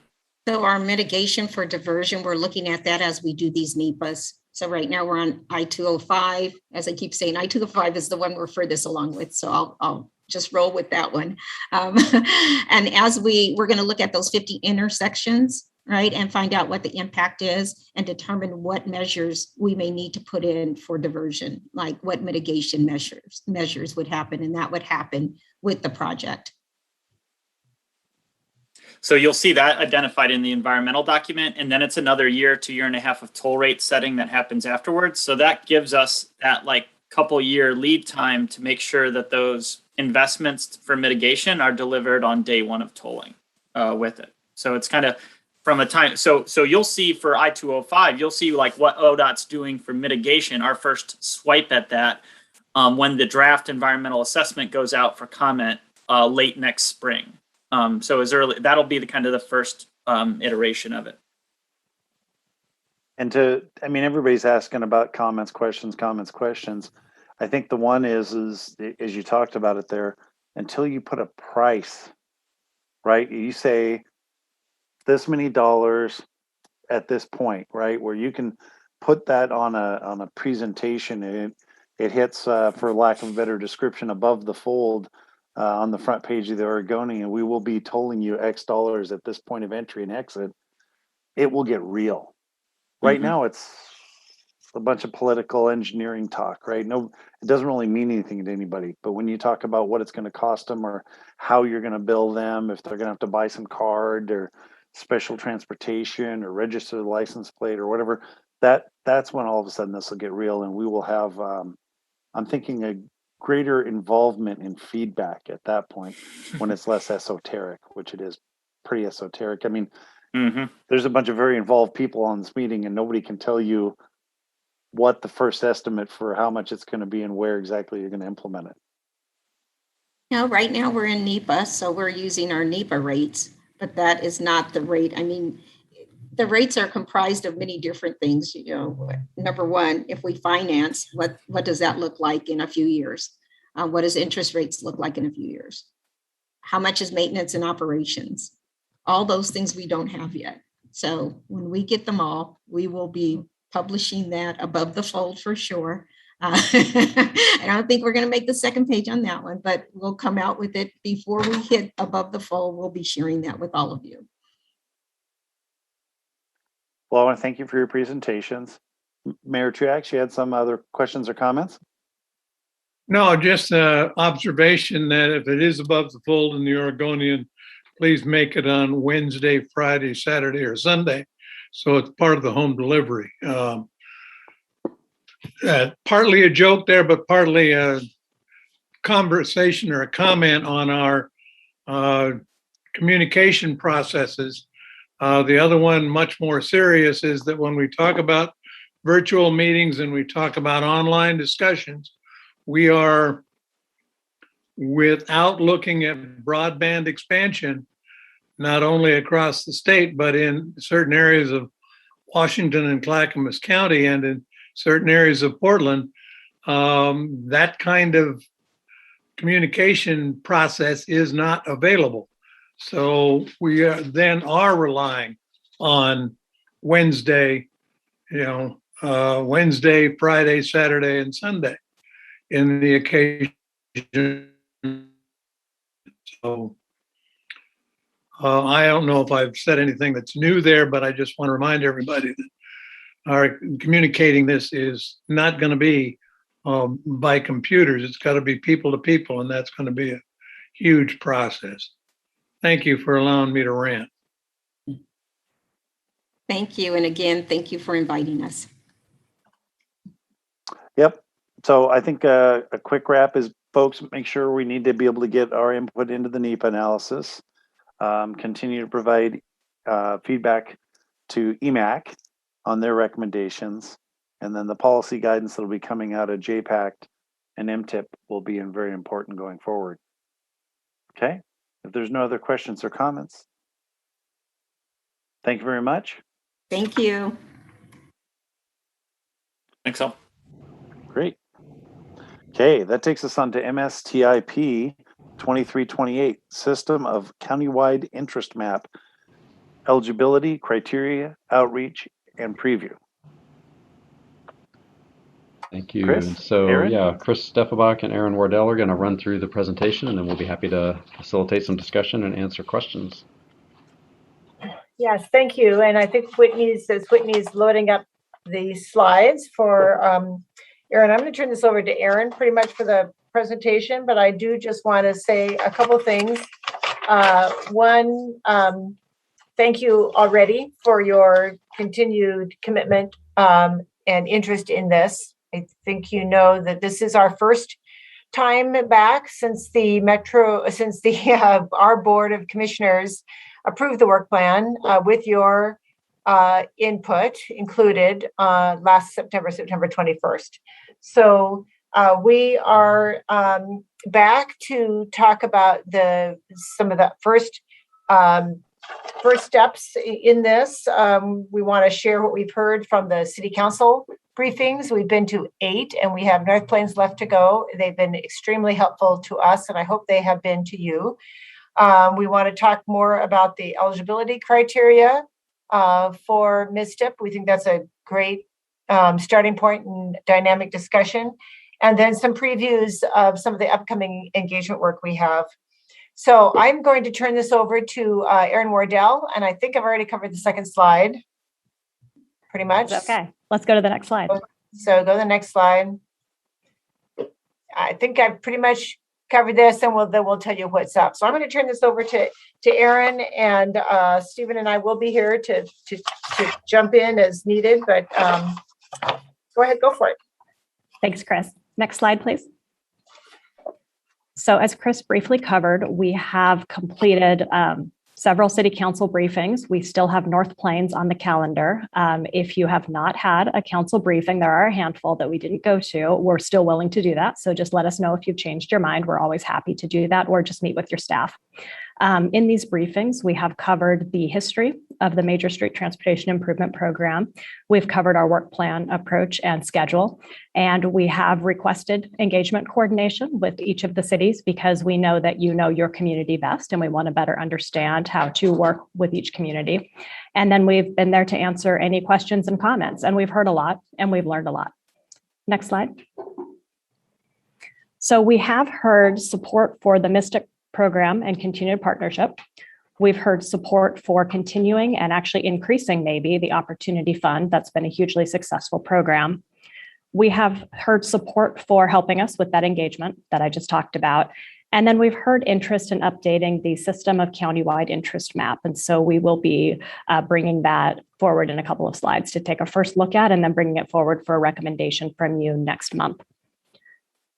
So our mitigation for diversion, we're looking at that as we do these NEPAs. So right now we're on I-205. As I keep saying, I-205 is the one we're furthest along with. So I'll just roll with that one. And as we're going to look at those 50 intersections, right, and find out what the impact is and determine what measures we may need to put in for diversion, like what mitigation measures would happen, and that would happen with the project. So you'll see that identified in the environmental document, and then it's another year to year and a half of toll rate setting that happens afterwards. So that gives us that like couple year lead time to make sure that those investments for mitigation are delivered on day one of tolling with it. So it's kind of from a time. So you'll see for I-205, you'll see like what ODOT's doing for mitigation. Our first swipe at that when the draft environmental assessment goes out for comment late next spring. So as early, that'll be the kind of the first iteration of it. And everybody's asking about comments, questions. I think the one is as you talked about it there, until you put a price, right? You say this many dollars at this point, right? Where you can put that on a presentation. It hits, for lack of a better description, above the fold. On the front page of the Oregonian, we will be tolling you X dollars at this point of entry and exit. It will get real. Right now, it's a bunch of political engineering talk, right? No, it doesn't really mean anything to anybody. But when you talk about what it's going to cost them or how you're going to bill them, if they're going to have to buy some card or special transportation or register the license plate or whatever, that's when all of a sudden this will get real, and we will have, I'm thinking a greater involvement in feedback at that point when it's less esoteric, which it is pretty esoteric. I mean, there's a bunch of very involved people on this meeting and nobody can tell you what the first estimate for how much it's going to be and where exactly you're going to implement it. Now, right now we're in NEPA, so we're using our NEPA rates, but that is not the rate. I mean, the rates are comprised of many different things. You know, number one, if we finance, what does that look like in a few years? What does interest rates look like in a few years? How much is maintenance and operations? All those things we don't have yet. So when we get them all, we will be publishing that above the fold for sure. I don't think we're going to make the second page on that one, but we'll come out with it before we hit above the fold. We'll be sharing that with all of you. Well, I want to thank you for your presentations. Mayor Truax, you had some other questions or comments? No, just an observation that if it is above the fold in the Oregonian, please make it on Wednesday, Friday, Saturday, or Sunday. So it's part of the home delivery. Partly a joke there, but partly a conversation or a comment on our communication processes. The other one, much more serious, is that when we talk about virtual meetings and we talk about online discussions, we are, without looking at broadband expansion, not only across the state, but in certain areas of Washington and Clackamas County and in certain areas of Portland, that kind of communication process is not available. So we are relying on Wednesday, Wednesday, Friday, Saturday, and Sunday in the occasion. So I don't know if I've said anything that's new there, but I just want to remind everybody that are communicating this is not going to be by computers. It's got to be people to people, and that's going to be a huge process. Thank you for allowing me to rant. Thank you. And again, thank you for inviting us. Yep. So I think a quick wrap is, folks, make sure we need to be able to get our input into the NEPA analysis, continue to provide feedback to Mpac on their recommendations, and then the policy guidance that will be coming out of JPAC and MTIP will be very important going forward. Okay, if there's no other questions or comments, thank you very much. Thank you. Thanks all. Great. Okay, that takes us on to MSTIP 2328, System of Countywide Interest Map, Eligibility Criteria, Outreach, and Preview. Thank you. Chris, And so, Aaron? yeah, Chris Steffenbach and Aaron Wardell are going to run through the presentation, and then we'll be happy to facilitate some discussion and answer questions. Yes, thank you. And I think Whitney's loading up the slides for Aaron. I'm going to turn this over to Aaron pretty much for the presentation, but I do just want to say a couple things. One, thank you already for your continued commitment and interest in this. I think you know that this is our first time back since our Board of Commissioners approved the work plan with your input included last September 21st. So we are back to talk about some of the first steps in this. We want to share what we've heard from the City Council briefings. We've been to 8 and we have North Plains left to go. They've been extremely helpful to us, and I hope they have been to you. We want to talk more about the eligibility criteria for MSTIP. We think that's a great starting point and dynamic discussion. And then some previews of some of the upcoming engagement work we have. So I'm going to turn this over to Aaron Wardell, and I think I've already covered the second slide, pretty much. Okay, let's go to the next slide. So go to the next slide. I think I've pretty much covered this, and we'll tell you what's up. So I'm going to turn this over to Aaron, and Stephen and I will be here to jump in as needed, but go ahead, go for it. Thanks, Chris. Next slide, please. So as Chris briefly covered, we have completed several city council briefings. We still have North Plains on the calendar. If you have not had a council briefing, there are a handful that we didn't go to. We're still willing to do that. So just let us know if you've changed your mind. We're always happy to do that, or just meet with your staff. In these briefings, we have covered the history of the Major Street Transportation Improvement Program. We've covered our work plan approach and schedule, and we have requested engagement coordination with each of the cities because we know that you know your community best, and we want to better understand how to work with each community. And then we've been there to answer any questions and comments, and we've heard a lot and we've learned a lot. Next slide. So we have heard support for the MSTIP program and continued partnership. We've heard support for continuing and actually increasing maybe the Opportunity Fund. That's been a hugely successful program. We have heard support for helping us with that engagement that I just talked about. And then we've heard interest in updating the System of Countywide Interest Map. And so we will be bringing that forward in a couple of slides to take a first look at, and then bringing it forward for a recommendation from you next month.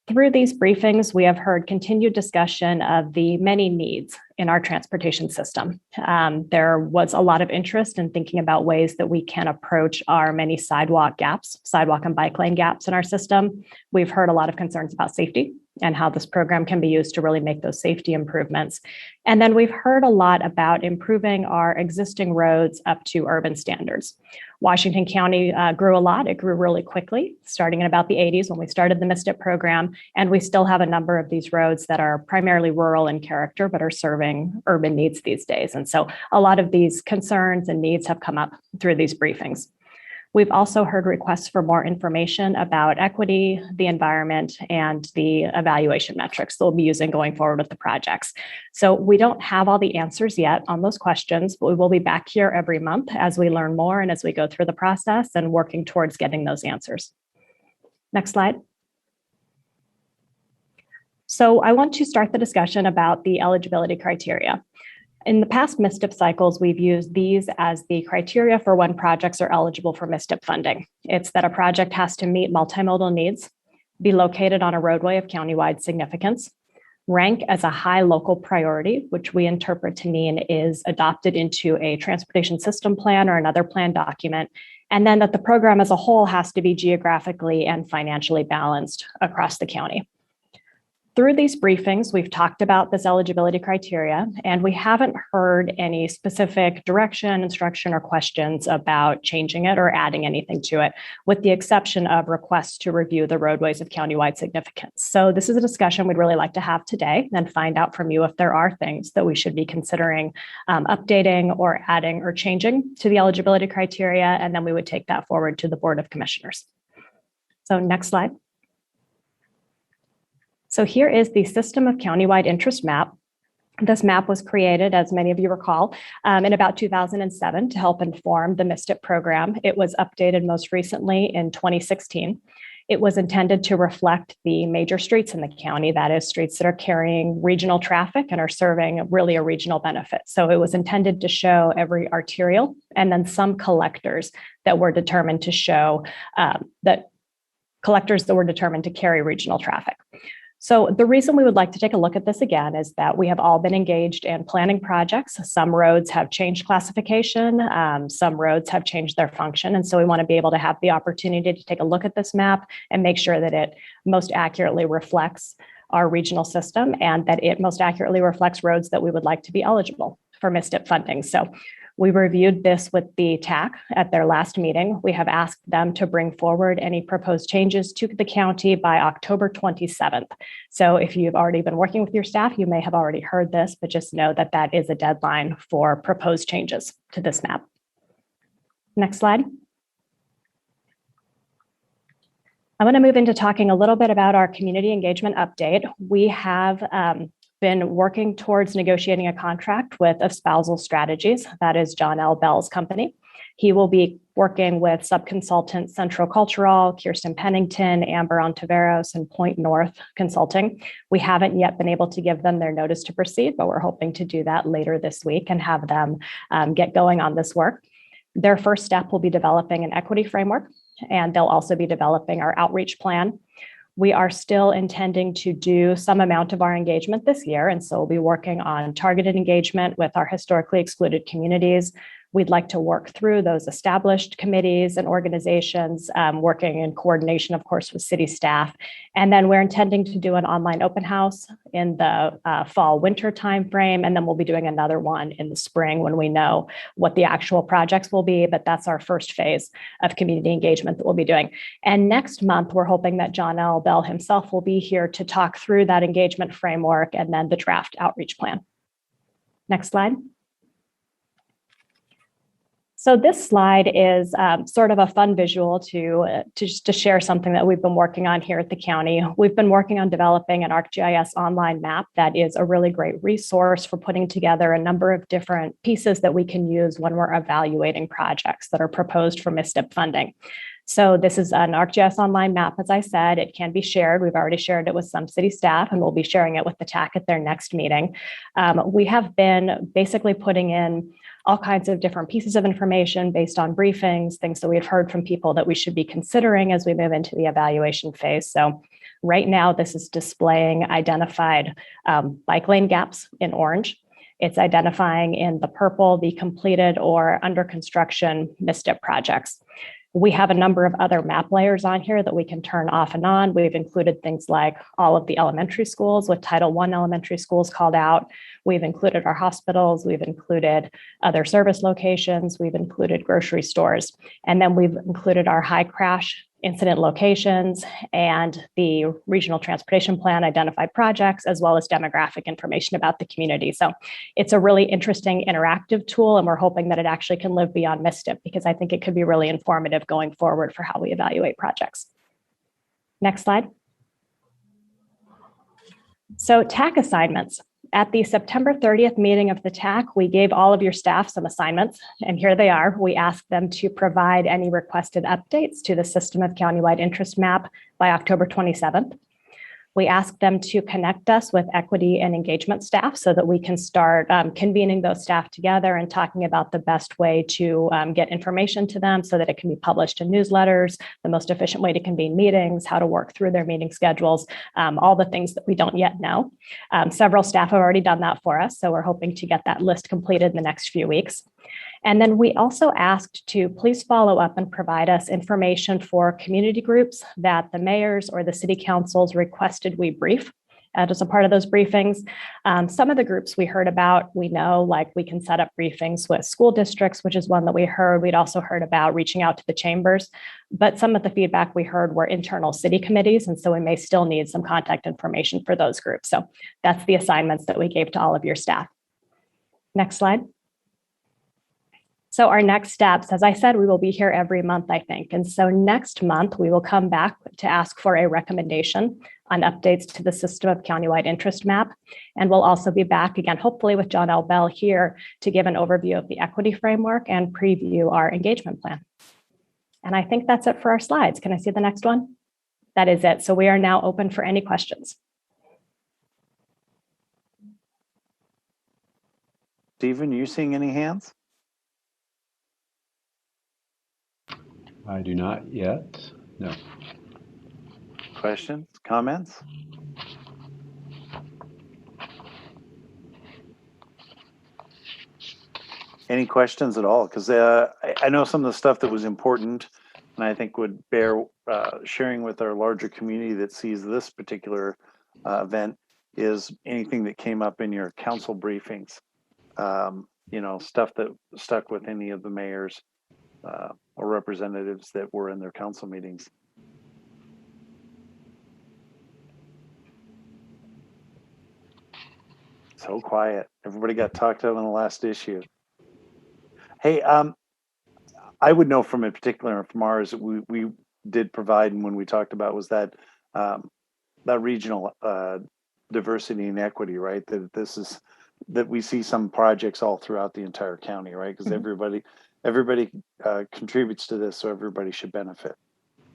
Through these briefings, we have heard continued discussion of the many needs in our transportation system. There was a lot of interest in thinking about ways that we can approach our many sidewalk and bike lane gaps in our system. We've heard a lot of concerns about safety and how this program can be used to really make those safety improvements. And then we've heard a lot about improving our existing roads up to urban standards. Washington County grew a lot. It grew really quickly, starting in about the 80s when we started the MSTIP program. And we still have a number of these roads that are primarily rural in character, but are serving urban needs these days. And so a lot of these concerns and needs have come up through these briefings. We've also heard requests for more information about equity, the environment, and the evaluation metrics that we'll be using going forward with the projects. So we don't have all the answers yet on those questions, but we will be back here every month as we learn more and as we go through the process and working towards getting those answers. Next slide. So I want to start the discussion about the eligibility criteria. In the past MISTIP cycles, we've used these as the criteria for when projects are eligible for MISTIP funding. It's that a project has to meet multimodal needs, be located on a roadway of countywide significance, rank as a high local priority, which we interpret to mean is adopted into a transportation system plan or another plan document, and then that the program as a whole has to be geographically and financially balanced across the county. Through these briefings, we've talked about this eligibility criteria, and we haven't heard any specific direction, instruction, or questions about changing it or adding anything to it, with the exception of requests to review the roadways of countywide significance. So this is a discussion we'd really like to have today and find out from you if there are things that we should be considering updating or adding or changing to the eligibility criteria, and then we would take that forward to the Board of Commissioners. So next slide. So here is the System of Countywide Interest map. This map was created, as many of you recall, in about 2007 to help inform the MISTIP program. It was updated most recently in 2016. It was intended to reflect the major streets in the county, that is, streets that are carrying regional traffic and are serving really a regional benefit. So it was intended to show every arterial and then some collectors that were determined to show collectors that were determined to carry regional traffic. So the reason we would like to take a look at this again is that we have all been engaged in planning projects. Some roads have changed classification, some roads have changed their function. And so we want to be able to have the opportunity to take a look at this map and make sure that it most accurately reflects our regional system and that it most accurately reflects roads that we would like to be eligible for MISTIP funding. So we reviewed this with the TAC at their last meeting. We have asked them to bring forward any proposed changes to the county by October 27th. So if you've already been working with your staff, you may have already heard this, but just know that that is a deadline for proposed changes to this map. Next slide. I'm going to move into talking a little bit about our community engagement update. We have been working towards negotiating a contract with Espousal Strategies. That is John L. Bell's company. He will be working with subconsultant Central Cultural, Kirsten Pennington, Amber Ontiveros, and Point North Consulting. We haven't yet been able to give them their notice to proceed, but we're hoping to do that later this week and have them get going on this work. Their first step will be developing an equity framework, and they'll also be developing our outreach plan. We are still intending to do some amount of our engagement this year, and so we'll be working on targeted engagement with our historically excluded communities. We'd like to work through those established committees and organizations, working in coordination, of course, with city staff. And then we're intending to do an online open house in the fall-winter timeframe, and then we'll be doing another one in the spring when we know what the actual projects will be, but that's our first phase of community engagement that we'll be doing. And next month, we're hoping that John L. Bell himself will be here to talk through that engagement framework and then the draft outreach plan. Next slide. So this slide is sort of a fun visual to share something that we've been working on here at the county. We've been working on developing an Arcgis Online Map that is a really great resource for putting together a number of different pieces that we can use when we're evaluating projects that are proposed for MISTIP funding. So this is an Arcgis Online Map, as I said. It can be shared. We've already shared it with some city staff, and we'll be sharing it with the TAC at their next meeting. We have been basically putting in all kinds of different pieces of information based on briefings, things that we've heard from people that we should be considering as we move into the evaluation phase. So right now, this is displaying identified bike lane gaps in orange. It's identifying in the purple the completed or under construction MISTIP projects. We have a number of other map layers on here that we can turn off and on. We've included things like all of the elementary schools with Title I elementary schools called out. We've included our hospitals. We've included other service locations. We've included grocery stores. And then we've included our high crash incident locations, and the regional transportation plan identified projects, as well as demographic information about the community. So it's a really interesting interactive tool, and we're hoping that it actually can live beyond MISTIP, because I think it could be really informative going forward for how we evaluate projects. Next slide. So TAC assignments. At the September 30th meeting of the TAC, we gave all of your staff some assignments, and here they are. We asked them to provide any requested updates to the System of Countywide Interest Map by October 27th. We asked them to connect us with equity and engagement staff so that we can start convening those staff together and talking about the best way to get information to them so that it can be published in newsletters, the most efficient way to convene meetings, how to work through their meeting schedules, all the things that we don't yet know. Several staff have already done that for us, so we're hoping to get that list completed in the next few weeks. And then we also asked to please follow up and provide us information for community groups that the mayors or the city councils requested we brief as a part of those briefings. Some of the groups we heard about, we know, like we can set up briefings with school districts, which is one that we heard. We'd also heard about reaching out to the chambers, but some of the feedback we heard were internal city committees. And so we may still need some contact information for those groups. So that's the assignments that we gave to all of your staff. Next slide. So our next steps, as I said, we will be here every month, I think. And so next month, we will come back to ask for a recommendation on updates to the System of Countywide Interest Map. And we'll also be back again, hopefully with John L. Bell here to give an overview of the equity framework and preview our engagement plan. And I think that's it for our slides. Can I see the next one? That is it. So we are now open for any questions. Stephen, are you seeing any hands? I do not yet. No. Questions, comments? Any questions at all? Because I know some of the stuff that was important and I think would bear sharing with our larger community that sees this particular event is anything that came up in your council briefings. You know, stuff that stuck with any of the mayors or representatives that were in their council meetings. So quiet. Everybody got talked out on the last issue. Hey, I would know from in particular from ours, we did provide, and when we talked about was that that regional diversity and equity, right? That this is that we see some projects all throughout the entire county, right? Because everybody contributes to this, so everybody should benefit.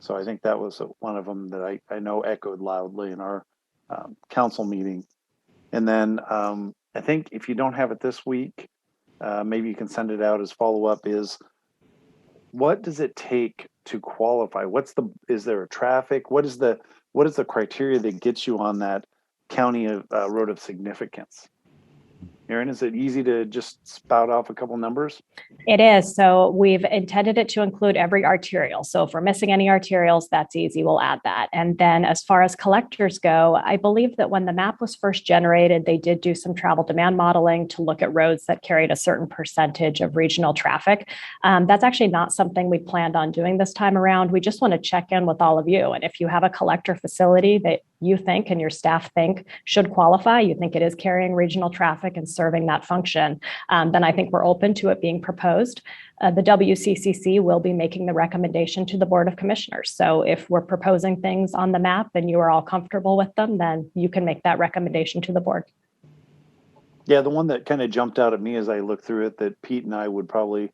So I think that was one of them that I know echoed loudly in our council meeting. And then I think if you don't have it this week, maybe you can send it out as follow-up is, what does it take to qualify? Is there a traffic? What is the criteria that gets you on that county road of significance? Erin, is it easy to just spout off a couple numbers? It is. So we've intended it to include every arterial. So if we're missing any arterials, that's easy. We'll add that. And then as far as collectors go, I believe that when the map was first generated, they did do some travel demand modeling to look at roads that carried a certain percentage of regional traffic. That's actually not something we planned on doing this time around. We just want to check in with all of you. And if you have a collector facility that you think and your staff think should qualify, you think it is carrying regional traffic and serving that function, then I think we're open to it being proposed. The WCCC will be making the recommendation to the Board of Commissioners. So if we're proposing things on the map and you are all comfortable with them, then you can make that recommendation to the board. Yeah, the one that kind of jumped out at me as I looked through it that Pete and I would probably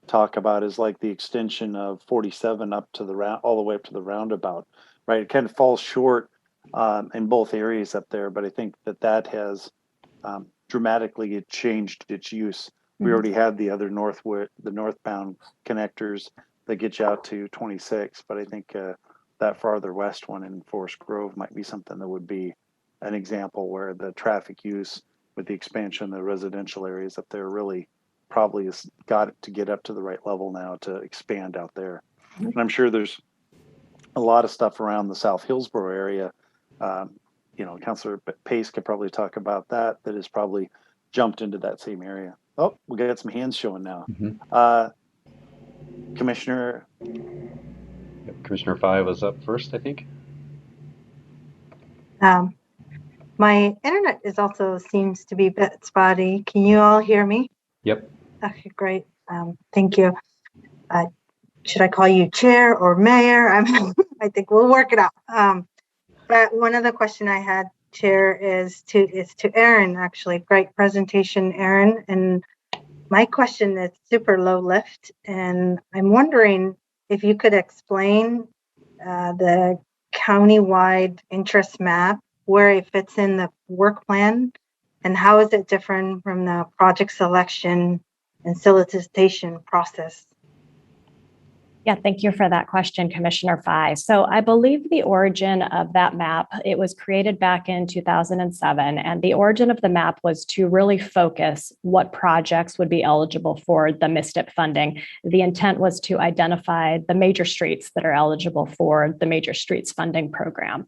talk about is like the extension of 47 up to the all the way up to the roundabout, right? It kind of falls short in both areas up there, but I think that has dramatically changed its use. We already had the other northbound connectors that get you out to 26, but I think that farther west one in Forest Grove might be something that would be an example where the traffic use with the expansion of the residential areas up there really probably has got it to get up to the right level now to expand out there. And I'm sure there's a lot of stuff around the South Hillsborough area. You know, Councilor Pace could probably talk about that has probably jumped into that same area. Oh, we got some hands showing now. Commissioner Yep, Commissioner 5 was up first, I think. My internet is also seems to be a bit spotty. Can you all hear me? Yep. Okay, great. Thank you. Should I call you chair or mayor? I think we'll work it out. But one other question I had, Chair, is to Aaron. Actually, great presentation, Aaron. And my question is super low lift, and I'm wondering if you could explain the countywide interest map, where it fits in the work plan, and how is it different from the project selection and solicitation process? Yeah, thank you for that question, Commissioner Fye. So I believe the origin of that map, it was created back in 2007, and the origin of the map was to really focus what projects would be eligible for the MISTIP funding. The intent was to identify the major streets that are eligible for the Major Streets Funding Program.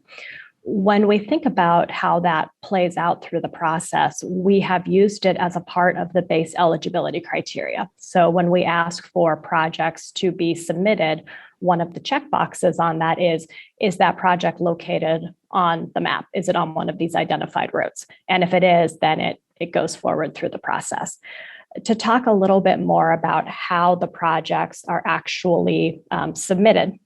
When we think about how that plays out through the process, we have used it as a part of the base eligibility criteria. So when we ask for projects to be submitted, one of the checkboxes on that is that project located on the map? Is it on one of these identified roads? And if it is, then it goes forward through the process. To talk a little bit more about how the projects are actually submitted,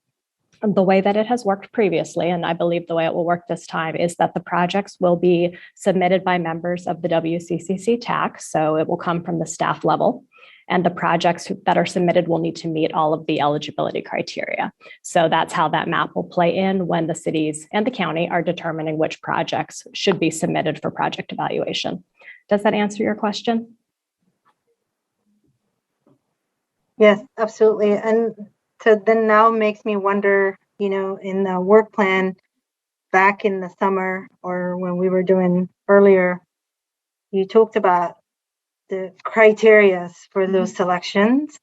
the way that it has worked previously, and I believe the way it will work this time, is that the projects will be submitted by members of the WCCC TAC, so it will come from the staff level, and the projects that are submitted will need to meet all of the eligibility criteria. So that's how that map will play in when the cities and the county are determining which projects should be submitted for project evaluation. Does that answer your question? Yes, absolutely. And so then now makes me wonder, in the work plan back in the summer or when we were doing earlier, you talked about the criteria for those selections.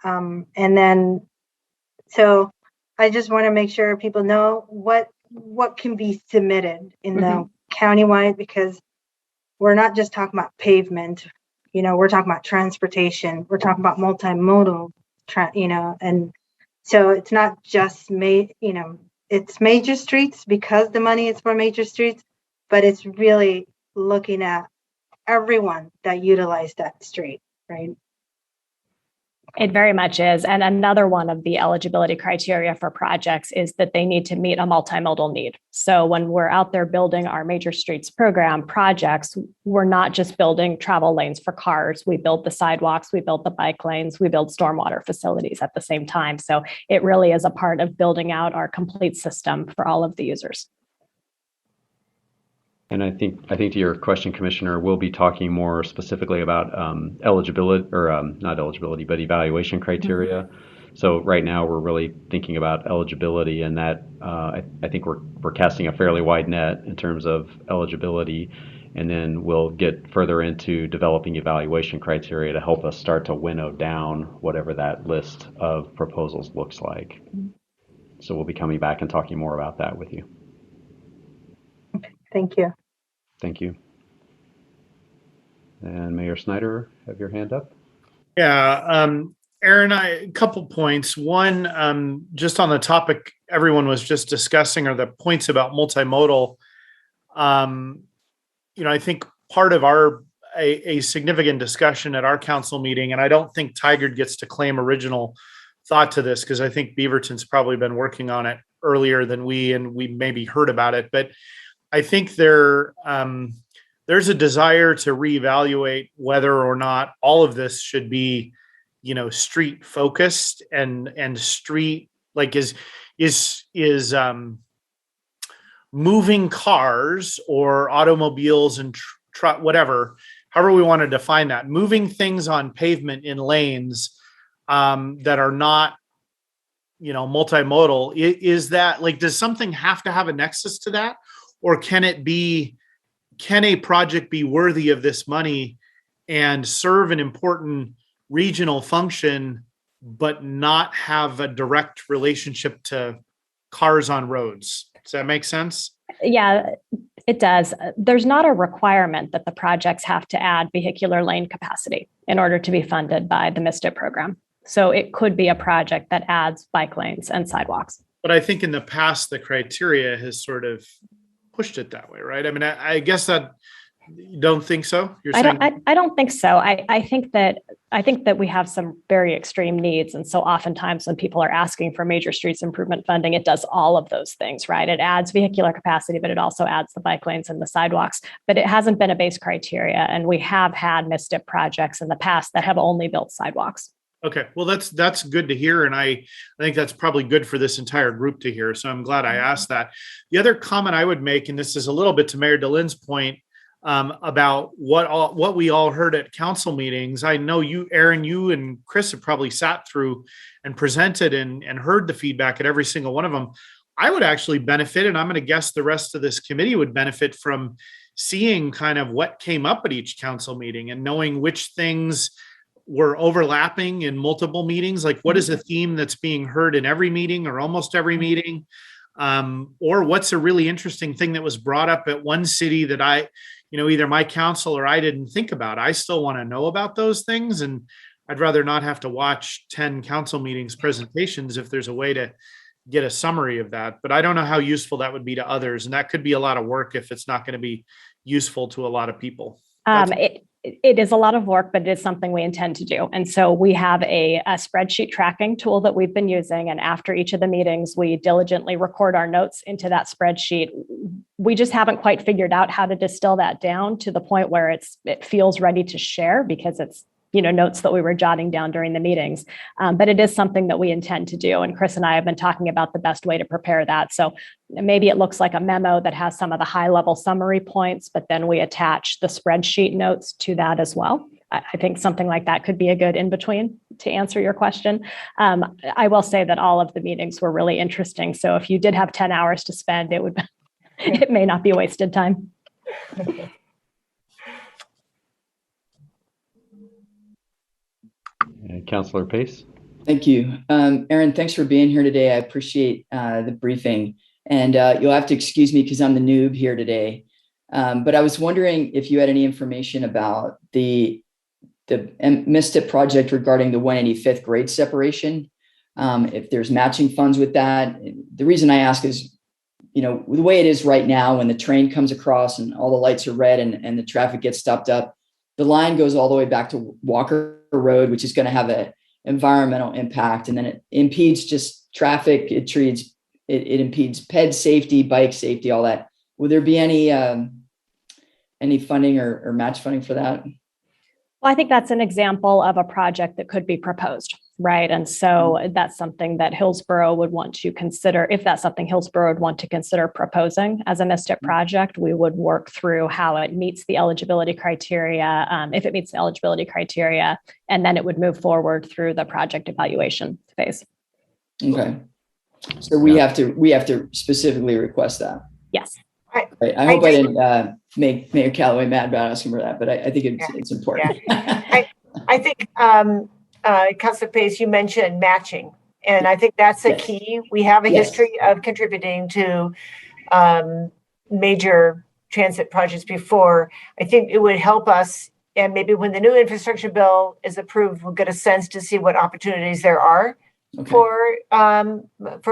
And then, so I just want to make sure people know what can be submitted in the countywide, because we're not just talking about pavement, we're talking about transportation, we're talking about multimodal, and so it's not just it's major streets because the money is for major streets, but it's really looking at everyone that utilize that street, right? It very much is. And another one of the eligibility criteria for projects is that they need to meet a multimodal need. So when we're out there building our Major Streets Program projects, we're not just building travel lanes for cars. We build the sidewalks, we build the bike lanes, we build stormwater facilities at the same time. So it really is a part of building out our complete system for all of the users. And I think to your question, Commissioner, we'll be talking more specifically about eligibility, or not eligibility, but evaluation criteria. So right now we're really thinking about eligibility, and that I think we're casting a fairly wide net in terms of eligibility, and then we'll get further into developing evaluation criteria to help us start to winnow down whatever that list of proposals looks like. So we'll be coming back and talking more about that with you. Thank you. Thank you. And Mayor Snyder, have your hand up. Yeah, Aaron, a couple points. One, just on the topic everyone was just discussing, are the points about multimodal. I think part of a significant discussion at our council meeting, and I don't think Tigard gets to claim original thought to this because I think Beaverton's probably been working on it earlier than we, and we maybe heard about it, but I think there's a desire to reevaluate whether or not all of this should be, street focused and street, like is moving cars or automobiles and whatever, however we want to define that, moving things on pavement in lanes that are not, multimodal. Is that does something have to have a nexus to that? Or can a project be worthy of this money and serve an important regional function, but not have a direct relationship to cars on roads? Does that make sense? Yeah, it does. There's not a requirement that the projects have to add vehicular lane capacity in order to be funded by the MISTIP program. So it could be a project that adds bike lanes and sidewalks. But I think in the past, the criteria has sort of pushed it that way, right? I mean, I guess that you don't think so. You're saying I don't think so. I think that we have some very extreme needs. And so oftentimes when people are asking for major streets improvement funding, it does all of those things, right? It adds vehicular capacity, but it also adds the bike lanes and the sidewalks. But it hasn't been a base criteria. And we have had MISTIP projects in the past that have only built sidewalks. Okay, well, that's good to hear. And I think that's probably good for this entire group to hear. So I'm glad I asked that. The other comment I would make, and this is a little bit to Mayor DeLynne's point, about what we all heard at council meetings. I know you, Aaron, you and Chris have probably sat through and presented and heard the feedback at every single one of them. I would actually benefit, and I'm going to guess the rest of this committee would benefit from seeing kind of what came up at each council meeting and knowing which things were overlapping in multiple meetings. Like, what is a theme that's being heard in every meeting or almost every meeting? Or what's a really interesting thing that was brought up at one city that either my council or I didn't think about. I still want to know about those things. And I'd rather not have to watch 10 council meetings presentations if there's a way to get a summary of that. But I don't know how useful that would be to others. And that could be a lot of work if it's not going to be useful to a lot of people. It is a lot of work, but it is something we intend to do. And so we have a spreadsheet tracking tool that we've been using. And after each of the meetings, we diligently record our notes into that spreadsheet. We just haven't quite figured out how to distill that down to the point where it feels ready to share, because it's notes that we were jotting down during the meetings. But it is something that we intend to do. And Chris and I have been talking about the best way to prepare that. So maybe it looks like a memo that has some of the high level summary points, but then we attach the spreadsheet notes to that as well. I think something like that could be a good in between to answer your question. I will say that all of the meetings were really interesting. So if you did have 10 hours to spend, it may not be wasted time. Councilor Pace. Thank you. Aaron, thanks for being here today. I appreciate the briefing. And you'll have to excuse me because I'm the noob here today. But I was wondering if you had any information about the MISTIP project regarding the 185th grade separation, if there's matching funds with that. The reason I ask is, the way it is right now, when the train comes across and all the lights are red and the traffic gets stopped up, the line goes all the way back to Walker Road, which is going to have an environmental impact, and then it impedes just traffic. It impedes ped safety, bike safety, all that. Will there be any funding or match funding for that? Well, I think that's an example of a project that could be proposed, right? And so that's something that Hillsborough would want to consider. If that's something Hillsborough would want to consider proposing as a MISTIP project, we would work through how it meets the eligibility criteria, if it meets the eligibility criteria, and then it would move forward through the project evaluation phase. Okay. So we have to specifically request that. Yes. Right. I hope I didn't make Mayor Callaway mad about asking for that, but I think it's important. Yeah. I think, Councilor Pace, you mentioned matching, and I think that's a key. We have a history of contributing to major transit projects before. I think it would help us, and maybe when the new infrastructure bill is approved, we'll get a sense to see what opportunities there are for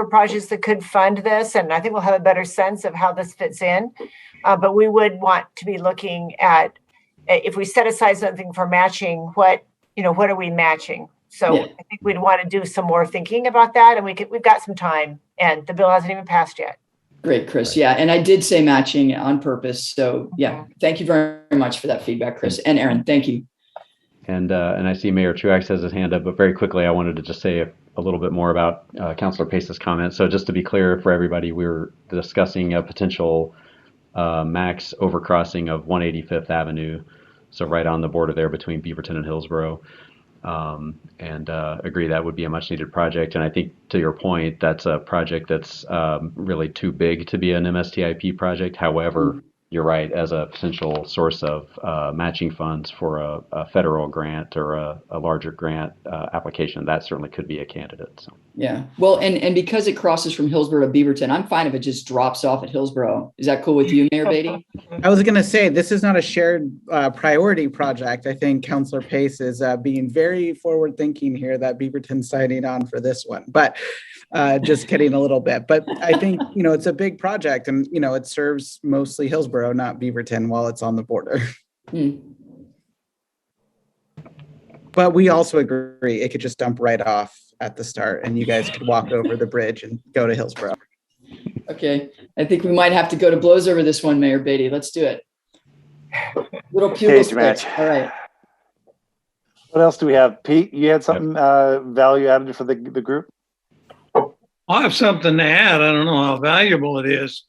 projects that could fund this. And I think we'll have a better sense of how this fits in. But we would want to be looking at, if we set aside something for matching, what are we matching? So I think we'd want to do some more thinking about that. And we've got some time, and the bill hasn't even passed yet. Great, Chris. Yeah. And I did say matching on purpose. So thank you very much for that feedback, Chris. And Aaron, thank you. And I see Mayor Truax has his hand up, but very quickly, I wanted to just say a little bit more about Councilor Pace's comment. So just to be clear for everybody, we were discussing a potential max overcrossing of 185th Avenue. So right on the border there between Beaverton and Hillsborough. And agree that would be a much needed project. And I think to your point, that's a project that's really too big to be an MSTIP project. However, you're right, as a potential source of matching funds for a federal grant or a larger grant application, that certainly could be a candidate. So. Yeah. Well, and because it crosses from Hillsborough to Beaverton, I'm fine if it just drops off at Hillsborough. Is that cool with you, Mayor Beatty? I was going to say, this is not a shared priority project. I think Councilor Pace is being very forward thinking here that Beaverton's signing on for this one, but just kidding a little bit. But I think, it's a big project and, it serves mostly Hillsborough, not Beaverton while it's on the border. But we also agree it could just dump right off at the start and you guys could walk over the bridge and go to Hillsborough. Okay. I think we might have to go to blows over this one, Mayor Beatty. Let's do it. Little pupil match. All right. What else do we have? Pete, you had something value added for the group? I have something to add. I don't know how valuable it is.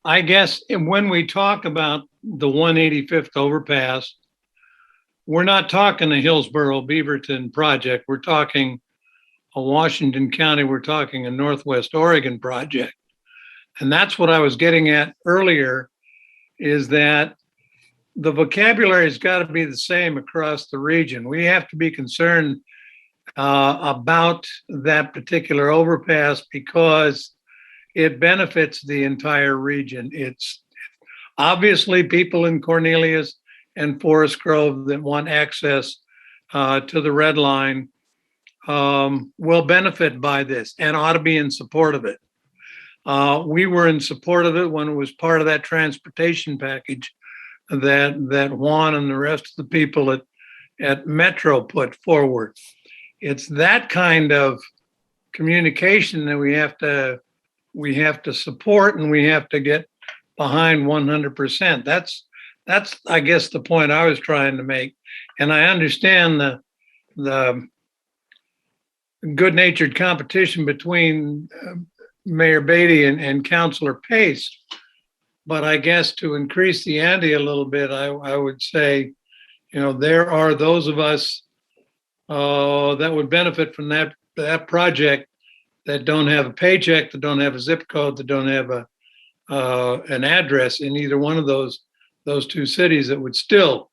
I guess when we talk about the 185th overpass, we're not talking a Hillsborough Beaverton project. We're talking a Washington County. We're talking a Northwest Oregon project. And that's what I was getting at earlier, is that the vocabulary has got to be the same across the region. We have to be concerned about that particular overpass because it benefits the entire region. It's obviously people in Cornelius and Forest Grove that want access to the Red Line will benefit by this and ought to be in support of it. We were in support of it when it was part of that transportation package that Juan and the rest of the people at Metro put forward. It's that kind of communication that we have to support and we have to get behind 100%. That's I guess the point I was trying to make. And I understand the good-natured competition between Mayor Beatty and Councilor Pace. But I guess to increase the ante a little bit, I would say, there are those of us that would benefit from that project that don't have a paycheck, that don't have a zip code, that don't have an address in either one of those two cities that would still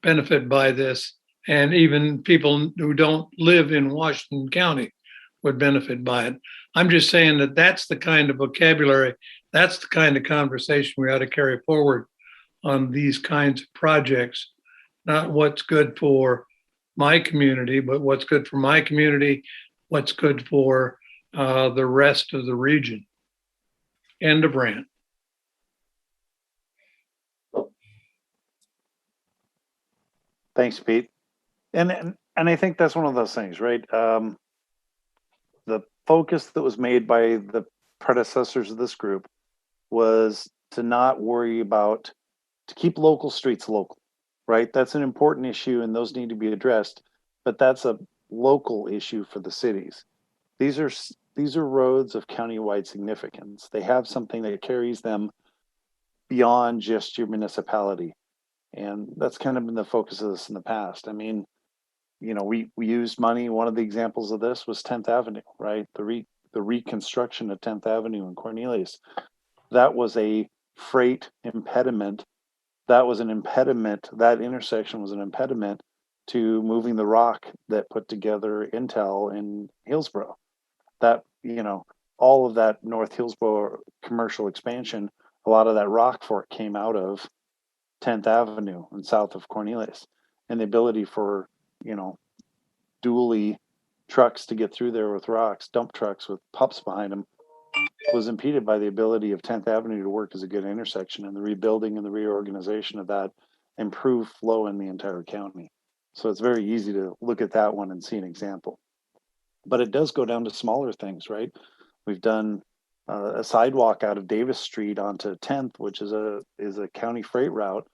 benefit by this. And even people who don't live in Washington County would benefit by it. I'm just saying that that's the kind of vocabulary, that's the kind of conversation we ought to carry forward on these kinds of projects, not what's good for my community, but what's good for my community, what's good for the rest of the region. End of rant. Thanks, Pete. And I think that's one of those things, right? The focus that was made by the predecessors of this group was to not worry about, to keep local streets local, right? That's an important issue and those need to be addressed, but that's a local issue for the cities. These are roads of countywide significance. They have something that carries them beyond just your municipality. And that's kind of been the focus of this in the past. I mean, we used money. One of the examples of this was 10th Avenue, right? The reconstruction of 10th Avenue in Cornelius. That was a freight impediment. That was an impediment. That intersection was an impediment to moving the rock that put together Intel in Hillsborough. That, all of that North Hillsborough commercial expansion, a lot of that rock for it came out of 10th Avenue and south of Cornelius. And the ability for, dually trucks to get through there with rocks, dump trucks with pups behind them, was impeded by the ability of 10th Avenue to work as a good intersection, and the rebuilding and the reorganization of that improved flow in the entire county. So it's very easy to look at that one and see an example. But it does go down to smaller things, right? We've done a sidewalk out of Davis Street onto 10th, which is a county freight route.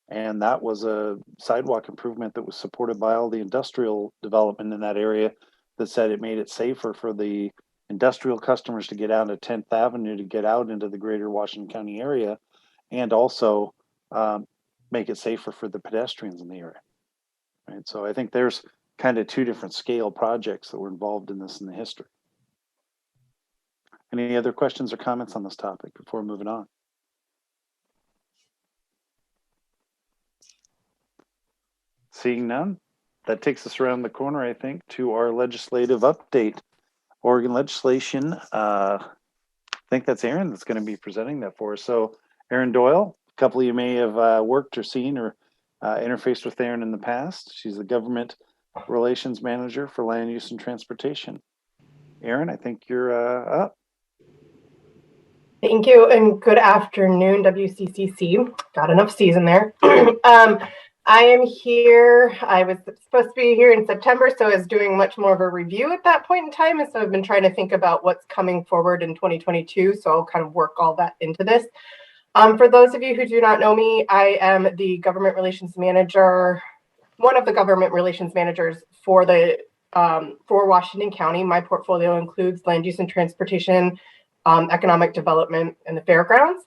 And that was a sidewalk improvement that was supported by all the industrial development in that area that said it made it safer for the industrial customers to get out of 10th Avenue to get out into the greater Washington County area, and also make it safer for the pedestrians in the area. Right? So I think there's kind of two different scale projects that were involved in this in the history. Any other questions or comments on this topic before moving on? Seeing none, that takes us around the corner, I think, to our legislative update. Oregon legislation. I think that's Erin that's going to be presenting that for us. So, Erin Doyle, a couple of you may have worked or seen or interfaced with Erin in the past. She's the Government Relations Manager for Land Use and Transportation. Erin, I think you're up. Thank you, and good afternoon, WCCC. Got enough season there. I am here. I was supposed to be here in September, so I was doing much more of a review at that point in time, and so I've been trying to think about what's coming forward in 2022, so I'll kind of work all that into this. For those of you who do not know me, I am the Government Relations Manager, one of the Government Relations Managers for Washington County. My portfolio includes land use and transportation, economic development, and the fairgrounds.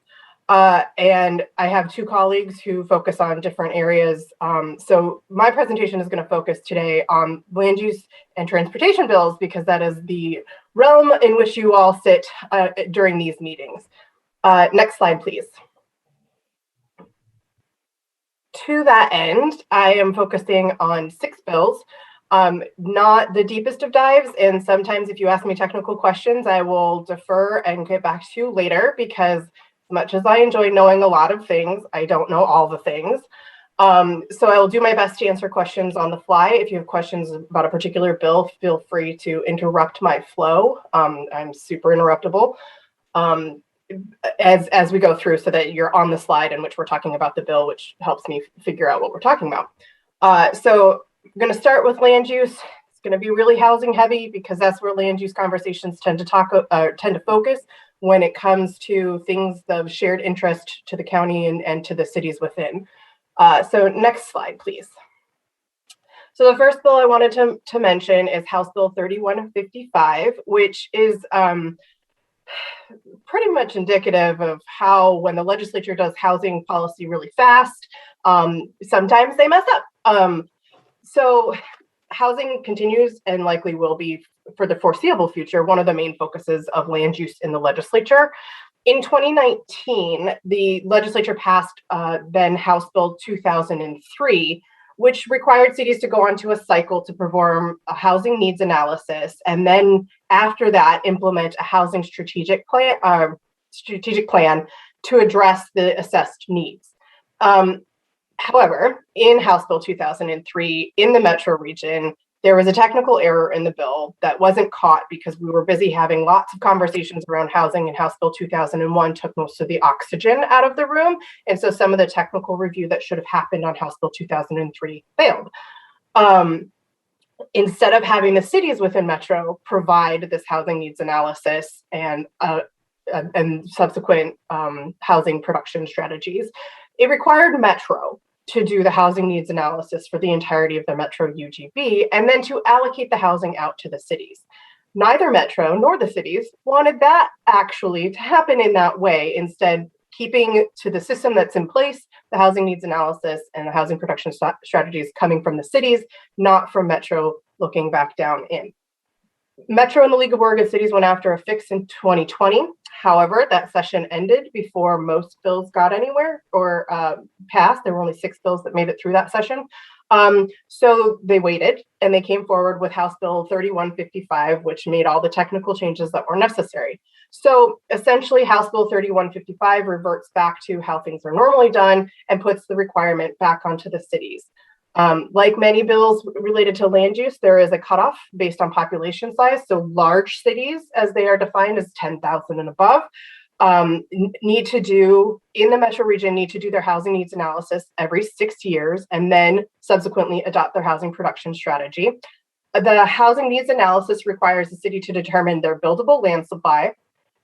And I have two colleagues who focus on different areas. So my presentation is going to focus today on land use and transportation bills because that is the realm in which you all sit during these meetings. Next slide, please. To that end, I am focusing on 6 bills. Not the deepest of dives, and sometimes if you ask me technical questions, I will defer and get back to you later because as much as I enjoy knowing a lot of things, I don't know all the things. So I will do my best to answer questions on the fly. If you have questions about a particular bill, feel free to interrupt my flow. I'm super interruptible as we go through so that you're on the slide in which we're talking about the bill, which helps me figure out what we're talking about. So I'm going to start with land use. It's going to be really housing heavy because that's where land use conversations tend to focus when it comes to things of shared interest to the county and to the cities within. So next slide, please. So the first bill I wanted to mention is House Bill 3155, which is pretty much indicative of how when the legislature does housing policy really fast, sometimes they mess up. So housing continues and likely will be for the foreseeable future one of the main focuses of land use in the legislature. In 2019, the legislature passed then House Bill 2003, which required cities to go onto a cycle to perform a housing needs analysis, and then after that, implement a housing strategic plan to address the assessed needs. However, in House Bill 2003, in the metro region, there was a technical error in the bill that wasn't caught because we were busy having lots of conversations around housing, and House Bill 2001 took most of the oxygen out of the room. And so some of the technical review that should have happened on House Bill 2003 failed. Instead of having the cities within metro provide this housing needs analysis and subsequent housing production strategies, it required metro to do the housing needs analysis for the entirety of the metro UGB and then to allocate the housing out to the cities. Neither metro nor the cities wanted that actually to happen in that way. Instead, keeping to the system that's in place, the housing needs analysis and the housing production strategies coming from the cities, not from metro looking back down in. Metro and the League of Oregon Cities went after a fix in 2020. However, that session ended before most bills got anywhere or passed. There were only 6 bills that made it through that session. So they waited and they came forward with House Bill 3155, which made all the technical changes that were necessary. So essentially, House Bill 3155 reverts back to how things are normally done and puts the requirement back onto the cities. Like many bills related to land use, there is a cutoff based on population size. So large cities, as they are defined as 10,000 and above, need to do, in the metro region, need to do their housing needs analysis every 6 years and then subsequently adopt their housing production strategy. The housing needs analysis requires the city to determine their buildable land supply,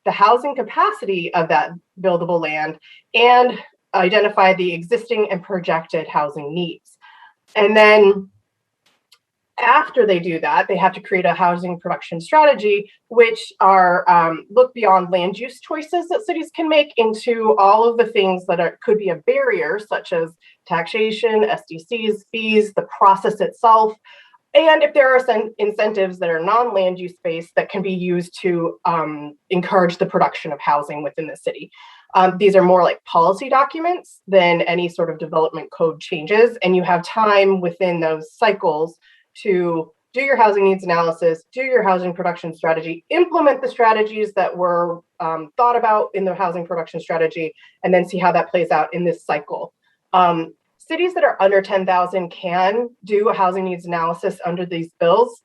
the housing capacity of that buildable land, and identify the existing and projected housing needs. And then after they do that, they have to create a housing production strategy, which are look beyond land use choices that cities can make into all of the things that could be a barrier, such as taxation, SDCs, fees, the process itself. And if there are some incentives that are non-land use based that can be used to encourage the production of housing within the city. These are more like policy documents than any sort of development code changes. And you have time within those cycles to do your housing needs analysis, do your housing production strategy, implement the strategies that were thought about in the housing production strategy, and then see how that plays out in this cycle. Cities that are under 10,000 can do a housing needs analysis under these bills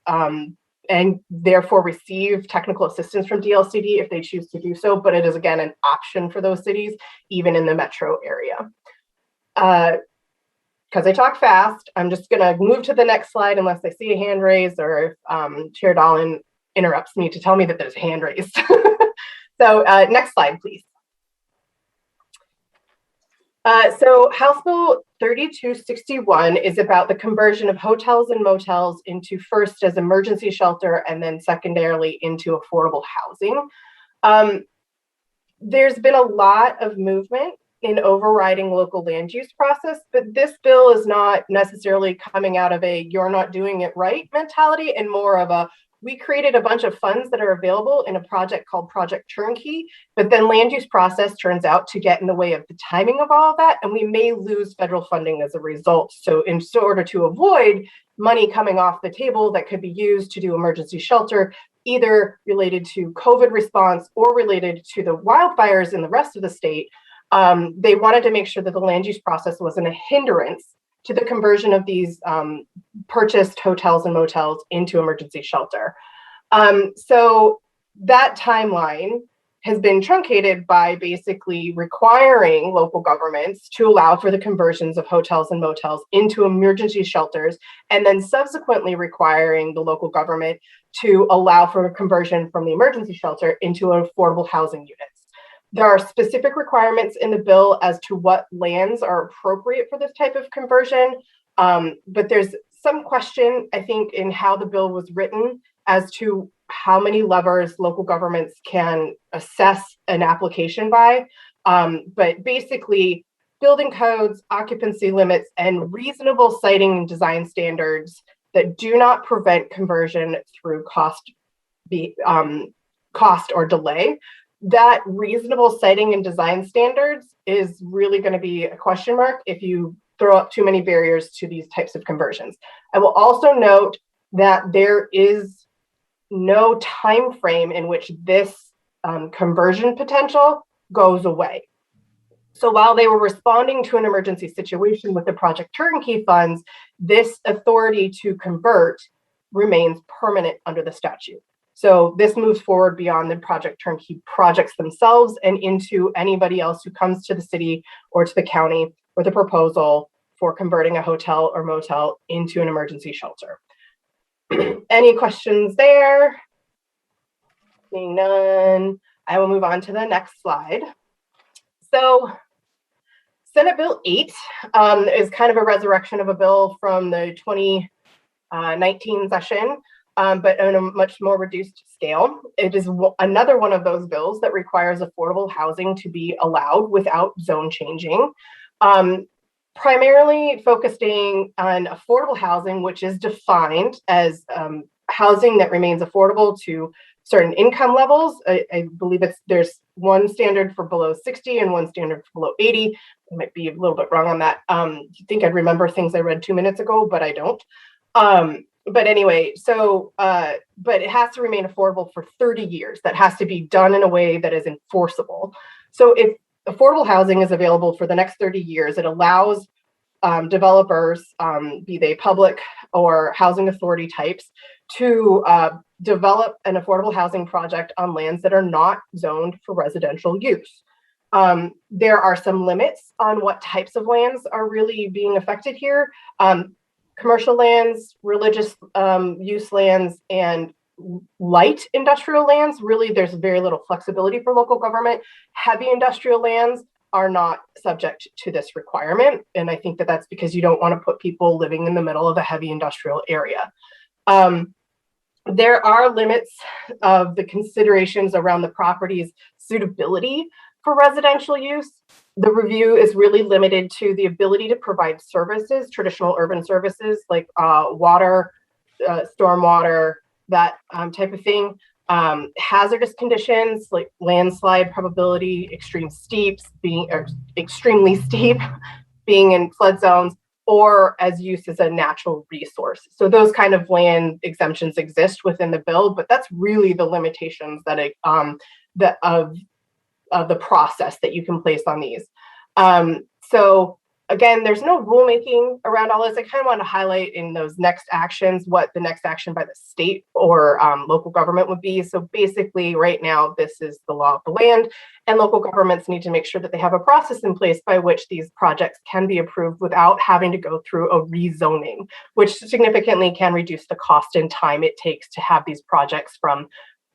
and therefore receive technical assistance from DLCD if they choose to do so, but it is again an option for those cities, even in the metro area. Because I talk fast, I'm just gonna move to the next slide unless I see a hand raised or if Chair Dolan interrupts me to tell me that there's a hand raised. So next slide, please. So House Bill 3261 is about the conversion of hotels and motels into first as emergency shelter and then secondarily into affordable housing. There's been a lot of movement in overriding local land use process, but this bill is not necessarily coming out of a you're not doing it right mentality and more of a we created a bunch of funds that are available in a project called Project Turnkey, but then land use process turns out to get in the way of the timing of all of that, and we may lose federal funding as a result. So in order to avoid money coming off the table that could be used to do emergency shelter, either related to COVID response or related to the wildfires in the rest of the state, they wanted to make sure that the land use process wasn't a hindrance to the conversion of these purchased hotels and motels into emergency shelter. So that timeline has been truncated by basically requiring local governments to allow for the conversions of hotels and motels into emergency shelters, and then subsequently requiring the local government to allow for a conversion from the emergency shelter into affordable housing units. There are specific requirements in the bill as to what lands are appropriate for this type of conversion, but there's some question, I think, in how the bill was written as to how many levers local governments can assess an application by. But basically, building codes, occupancy limits, and reasonable siting and design standards that do not prevent conversion through cost or delay. That reasonable siting and design standards is really going to be a question mark if you throw up too many barriers to these types of conversions. I will also note that there is no time frame in which this conversion potential goes away. So while they were responding to an emergency situation with the Project Turnkey funds, this authority to convert remains permanent under the statute. So this moves forward beyond the Project Turnkey projects themselves and into anybody else who comes to the city or to the county with a proposal for converting a hotel or motel into an emergency shelter. Any questions there? Seeing none, I will move on to the next slide. So Senate Bill 8 is kind of a resurrection of a bill from the 2019 session. But on a much more reduced scale. It is another one of those bills that requires affordable housing to be allowed without zone changing. Primarily focusing on affordable housing, which is defined as housing that remains affordable to certain income levels. I believe there's one standard for below 60 and one standard for below 80. I might be a little bit wrong on that. You think I'd remember things I read 2 minutes ago, but I don't. But anyway, so, but it has to remain affordable for 30 years. That has to be done in a way that is enforceable. So if affordable housing is available for the next 30 years, it allows developers, be they public or housing authority types, to develop an affordable housing project on lands that are not zoned for residential use. There are some limits on what types of lands are really being affected here. Commercial lands, religious use lands, and light industrial lands, really there's very little flexibility for local government. Heavy industrial lands are not subject to this requirement. And I think that that's because you don't want to put people living in the middle of a heavy industrial area. There are limits of the considerations around the property's suitability for residential use. The review is really limited to the ability to provide services, traditional urban services like water, stormwater, that type of thing. hazardous conditions like landslide probability, extremely steep, being in flood zones, or as use as a natural resource. So those kind of land exemptions exist within the bill, but that's really the limitations that of the process that you can place on these. So again, there's no rulemaking around all this. I kind of want to highlight in those next actions what the next action by the state or local government would be. So basically right now, this is the law of the land, and local governments need to make sure that they have a process in place by which these projects can be approved without having to go through a rezoning, which significantly can reduce the cost and time it takes to have these projects from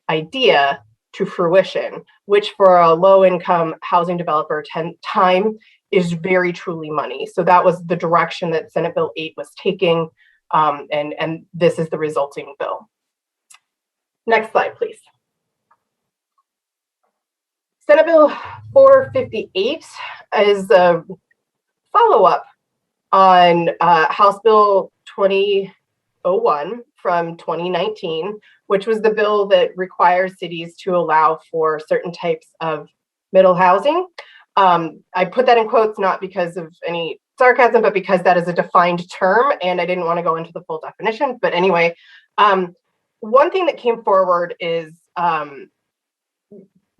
idea to fruition, which for a low-income housing developer, time is very truly money. So that was the direction that Senate Bill 8 was taking, and this is the resulting bill. Next slide, please. Senate Bill 458 is a follow-up on House Bill 2001 from 2019, which was the bill that requires cities to allow for certain types of middle housing. I put that in quotes not because of any sarcasm, but because that is a defined term, and I didn't want to go into the full definition. But anyway, one thing that came forward is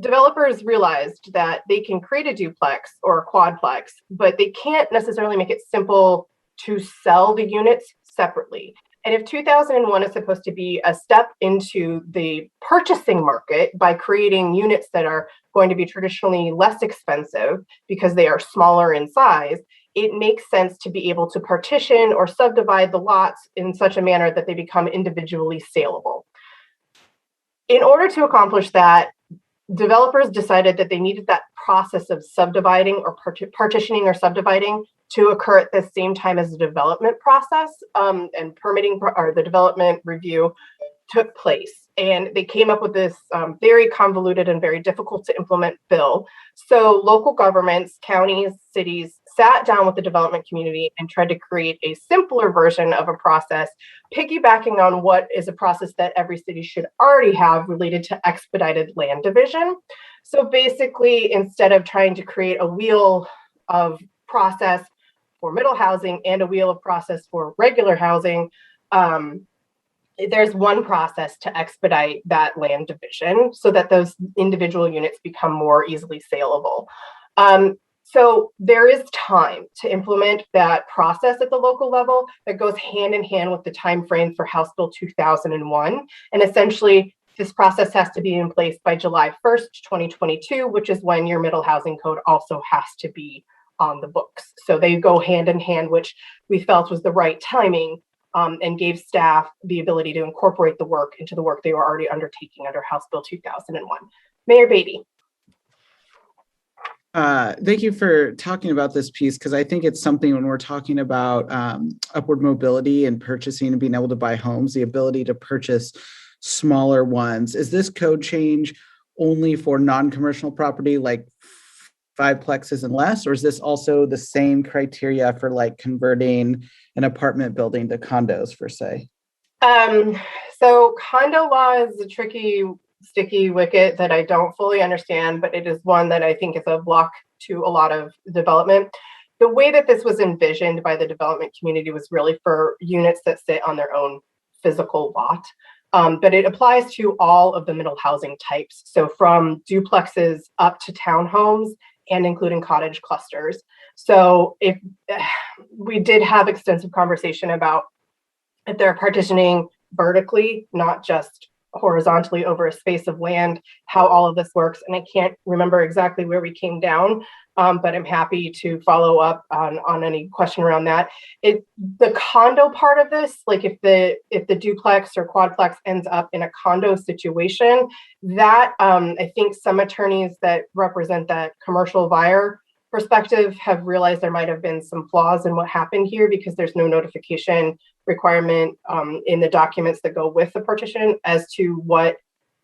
developers realized that they can create a duplex or a quadplex, but they can't necessarily make it simple to sell the units separately. And if 2001 is supposed to be a step into the purchasing market by creating units that are going to be traditionally less expensive because they are smaller in size, it makes sense to be able to partition or subdivide the lots in such a manner that they become individually saleable. In order to accomplish that, developers decided that they needed that process of subdividing or partitioning or subdividing to occur at the same time as the development process, and permitting or the development review took place. And they came up with this very convoluted and very difficult to implement bill. So local governments, counties, cities sat down with the development community and tried to create a simpler version of a process, piggybacking on what is a process that every city should already have related to expedited land division. So basically, instead of trying to create a wheel of process for middle housing and a wheel of process for regular housing, there's one process to expedite that land division so that those individual units become more easily saleable. So there is time to implement that process at the local level that goes hand in hand with the time frame for House Bill 2001. And essentially, this process has to be in place by July 1st, 2022, which is when your middle housing code also has to be on the books. So they go hand in hand, which we felt was the right timing, and gave staff the ability to incorporate the work into the work they were already undertaking under House Bill 2001. Mayor Beatty. Thank you for talking about this piece, because I think it's something when we're talking about upward mobility and purchasing and being able to buy homes, the ability to purchase smaller ones. Is this code change only for non-commercial property like 5 plexes and less, or is this also the same criteria for like converting an apartment building to condos, for say? So condo law is a tricky, sticky wicket that I don't fully understand, but it is one that I think is a block to a lot of development. The way that this was envisioned by the development community was really for units that sit on their own physical lot. But it applies to all of the middle housing types. So from duplexes up to townhomes and including cottage clusters. So if we did have extensive conversation about if they're partitioning vertically, not just horizontally over a space of land, how all of this works. And I can't remember exactly where we came down, but I'm happy to follow up on any question around that. The condo part of this, like if the duplex or quadplex ends up in a condo situation, that I think some attorneys that represent that commercial buyer perspective have realized there might have been some flaws in what happened here because there's no notification requirement in the documents that go with the partition as to what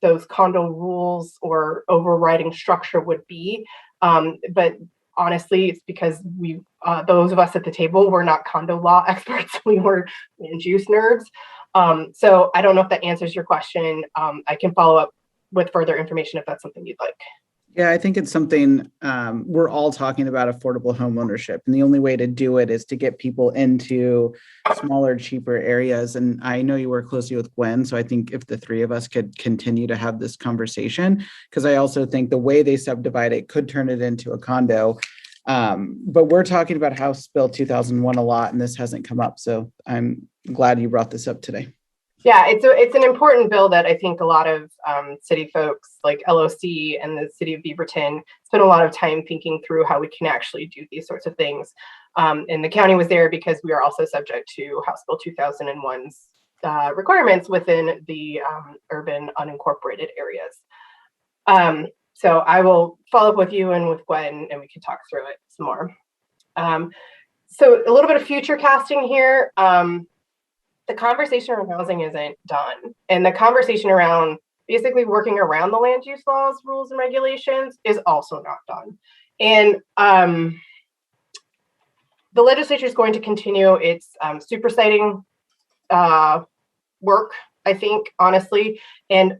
those condo rules or overriding structure would be. But honestly, it's because we, those of us at the table, were not condo law experts. We were land use nerds. So I don't know if that answers your question. I can follow up with further information if that's something you'd like. Yeah, I think it's something we're all talking about, affordable home ownership. And the only way to do it is to get people into smaller, cheaper areas. And I know you work closely with Gwen, so I think if the three of us could continue to have this conversation, because I also think the way they subdivide it could turn it into a condo. But we're talking about House Bill 2001 a lot, and this hasn't come up. So I'm glad you brought this up today. Yeah, it's an important bill that I think a lot of city folks like LOC and the city of Beaverton spend a lot of time thinking through how we can actually do these sorts of things. And the county was there because we are also subject to House Bill 2001's requirements within the urban unincorporated areas. So I will follow up with you and with Gwen, and we can talk through it some more. So a little bit of future casting here. The conversation around housing isn't done. And the conversation around basically working around the land use laws, rules, and regulations is also not done. And the legislature is going to continue its superseding work, I think, honestly, and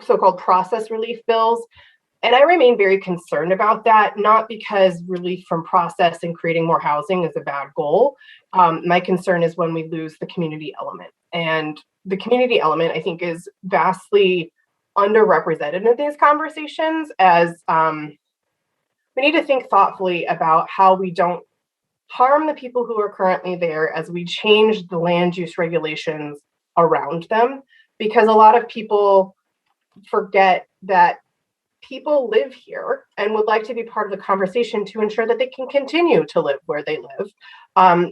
so-called process relief bills. And I remain very concerned about that, not because relief from process and creating more housing is a bad goal. My concern is when we lose the community element. And the community element, I think, is vastly underrepresented in these conversations, as we need to think thoughtfully about how we don't harm the people who are currently there as we change the land use regulations around them. Because a lot of people forget that people live here and would like to be part of the conversation to ensure that they can continue to live where they live.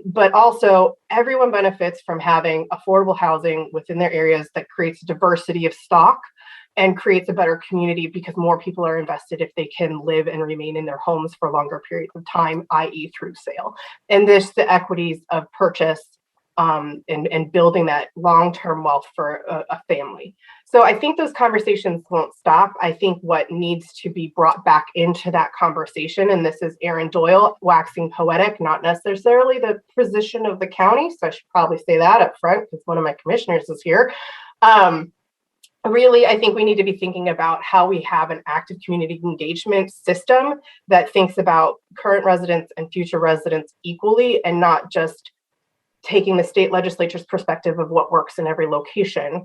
But also, everyone benefits from having affordable housing within their areas that creates diversity of stock and creates a better community, because more people are invested if they can live and remain in their homes for longer periods of time, i.e. through sale. And this, the equities of purchase and building that long-term wealth for a family. So I think those conversations won't stop. I think what needs to be brought back into that conversation, and this is Erin Doyle waxing poetic, not necessarily the position of the county, so I should probably say that up front because one of my commissioners is here. Really, I think we need to be thinking about how we have an active community engagement system that thinks about current residents and future residents equally, and not just taking the state legislature's perspective of what works in every location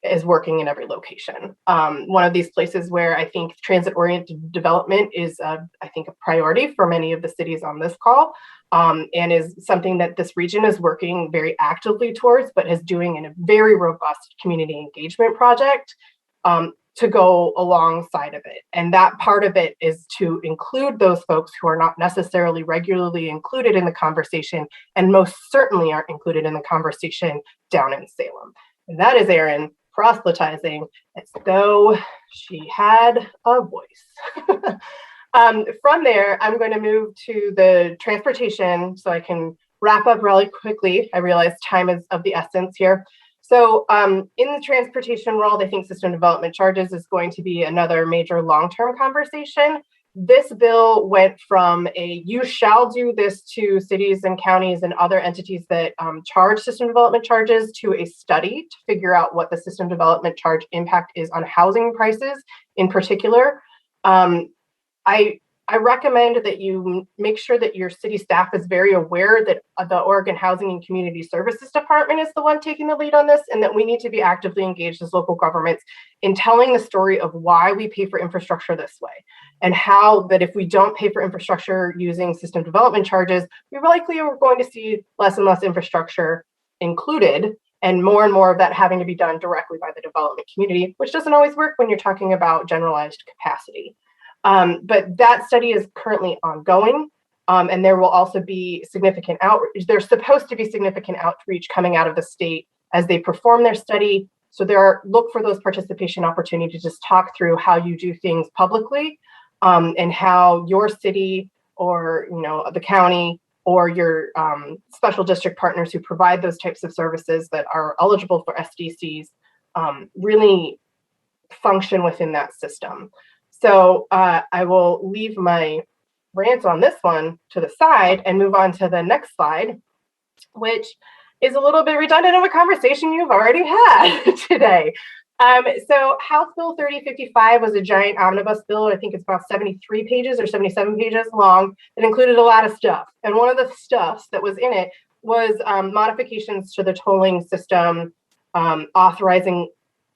is working in every location. One of these places where I think transit-oriented development is, I think, a priority for many of the cities on this call, and is something that this region is working very actively towards, but is doing in a very robust community engagement project to go alongside of it. And that part of it is to include those folks who are not necessarily regularly included in the conversation, and most certainly aren't included in the conversation down in Salem. And that is Erin proselytizing as though she had a voice. From there, I'm going to move to the transportation so I can wrap up really quickly. I realize time is of the essence here. So in the transportation world, I think system development charges is going to be another major long-term conversation. This bill went from a you shall do this to cities and counties and other entities that charge system development charges to a study to figure out what the system development charge impact is on housing prices in particular. I recommend that you make sure that your city staff is very aware that the Oregon Housing and Community Services Department is the one taking the lead on this, and that we need to be actively engaged as local governments in telling the story of why we pay for infrastructure this way, and how that if we don't pay for infrastructure using system development charges, we likely are going to see less and less infrastructure included, and more of that having to be done directly by the development community, which doesn't always work when you're talking about generalized capacity. But that study is currently ongoing, and there will also be significant outreach. There's supposed to be significant outreach coming out of the state as they perform their study. So look for those participation opportunities to just talk through how you do things publicly, and how your city or the county or your special district partners who provide those types of services that are eligible for SDCs really function within that system. So I will leave my rant on this one to the side and move on to the next slide, which is a little bit redundant of a conversation you've already had today. So House Bill 3055 was a giant omnibus bill. I think it's about 73 pages or 77 pages long. It included a lot of stuff. And one of the stuffs that was in it was modifications to the tolling system, authorizing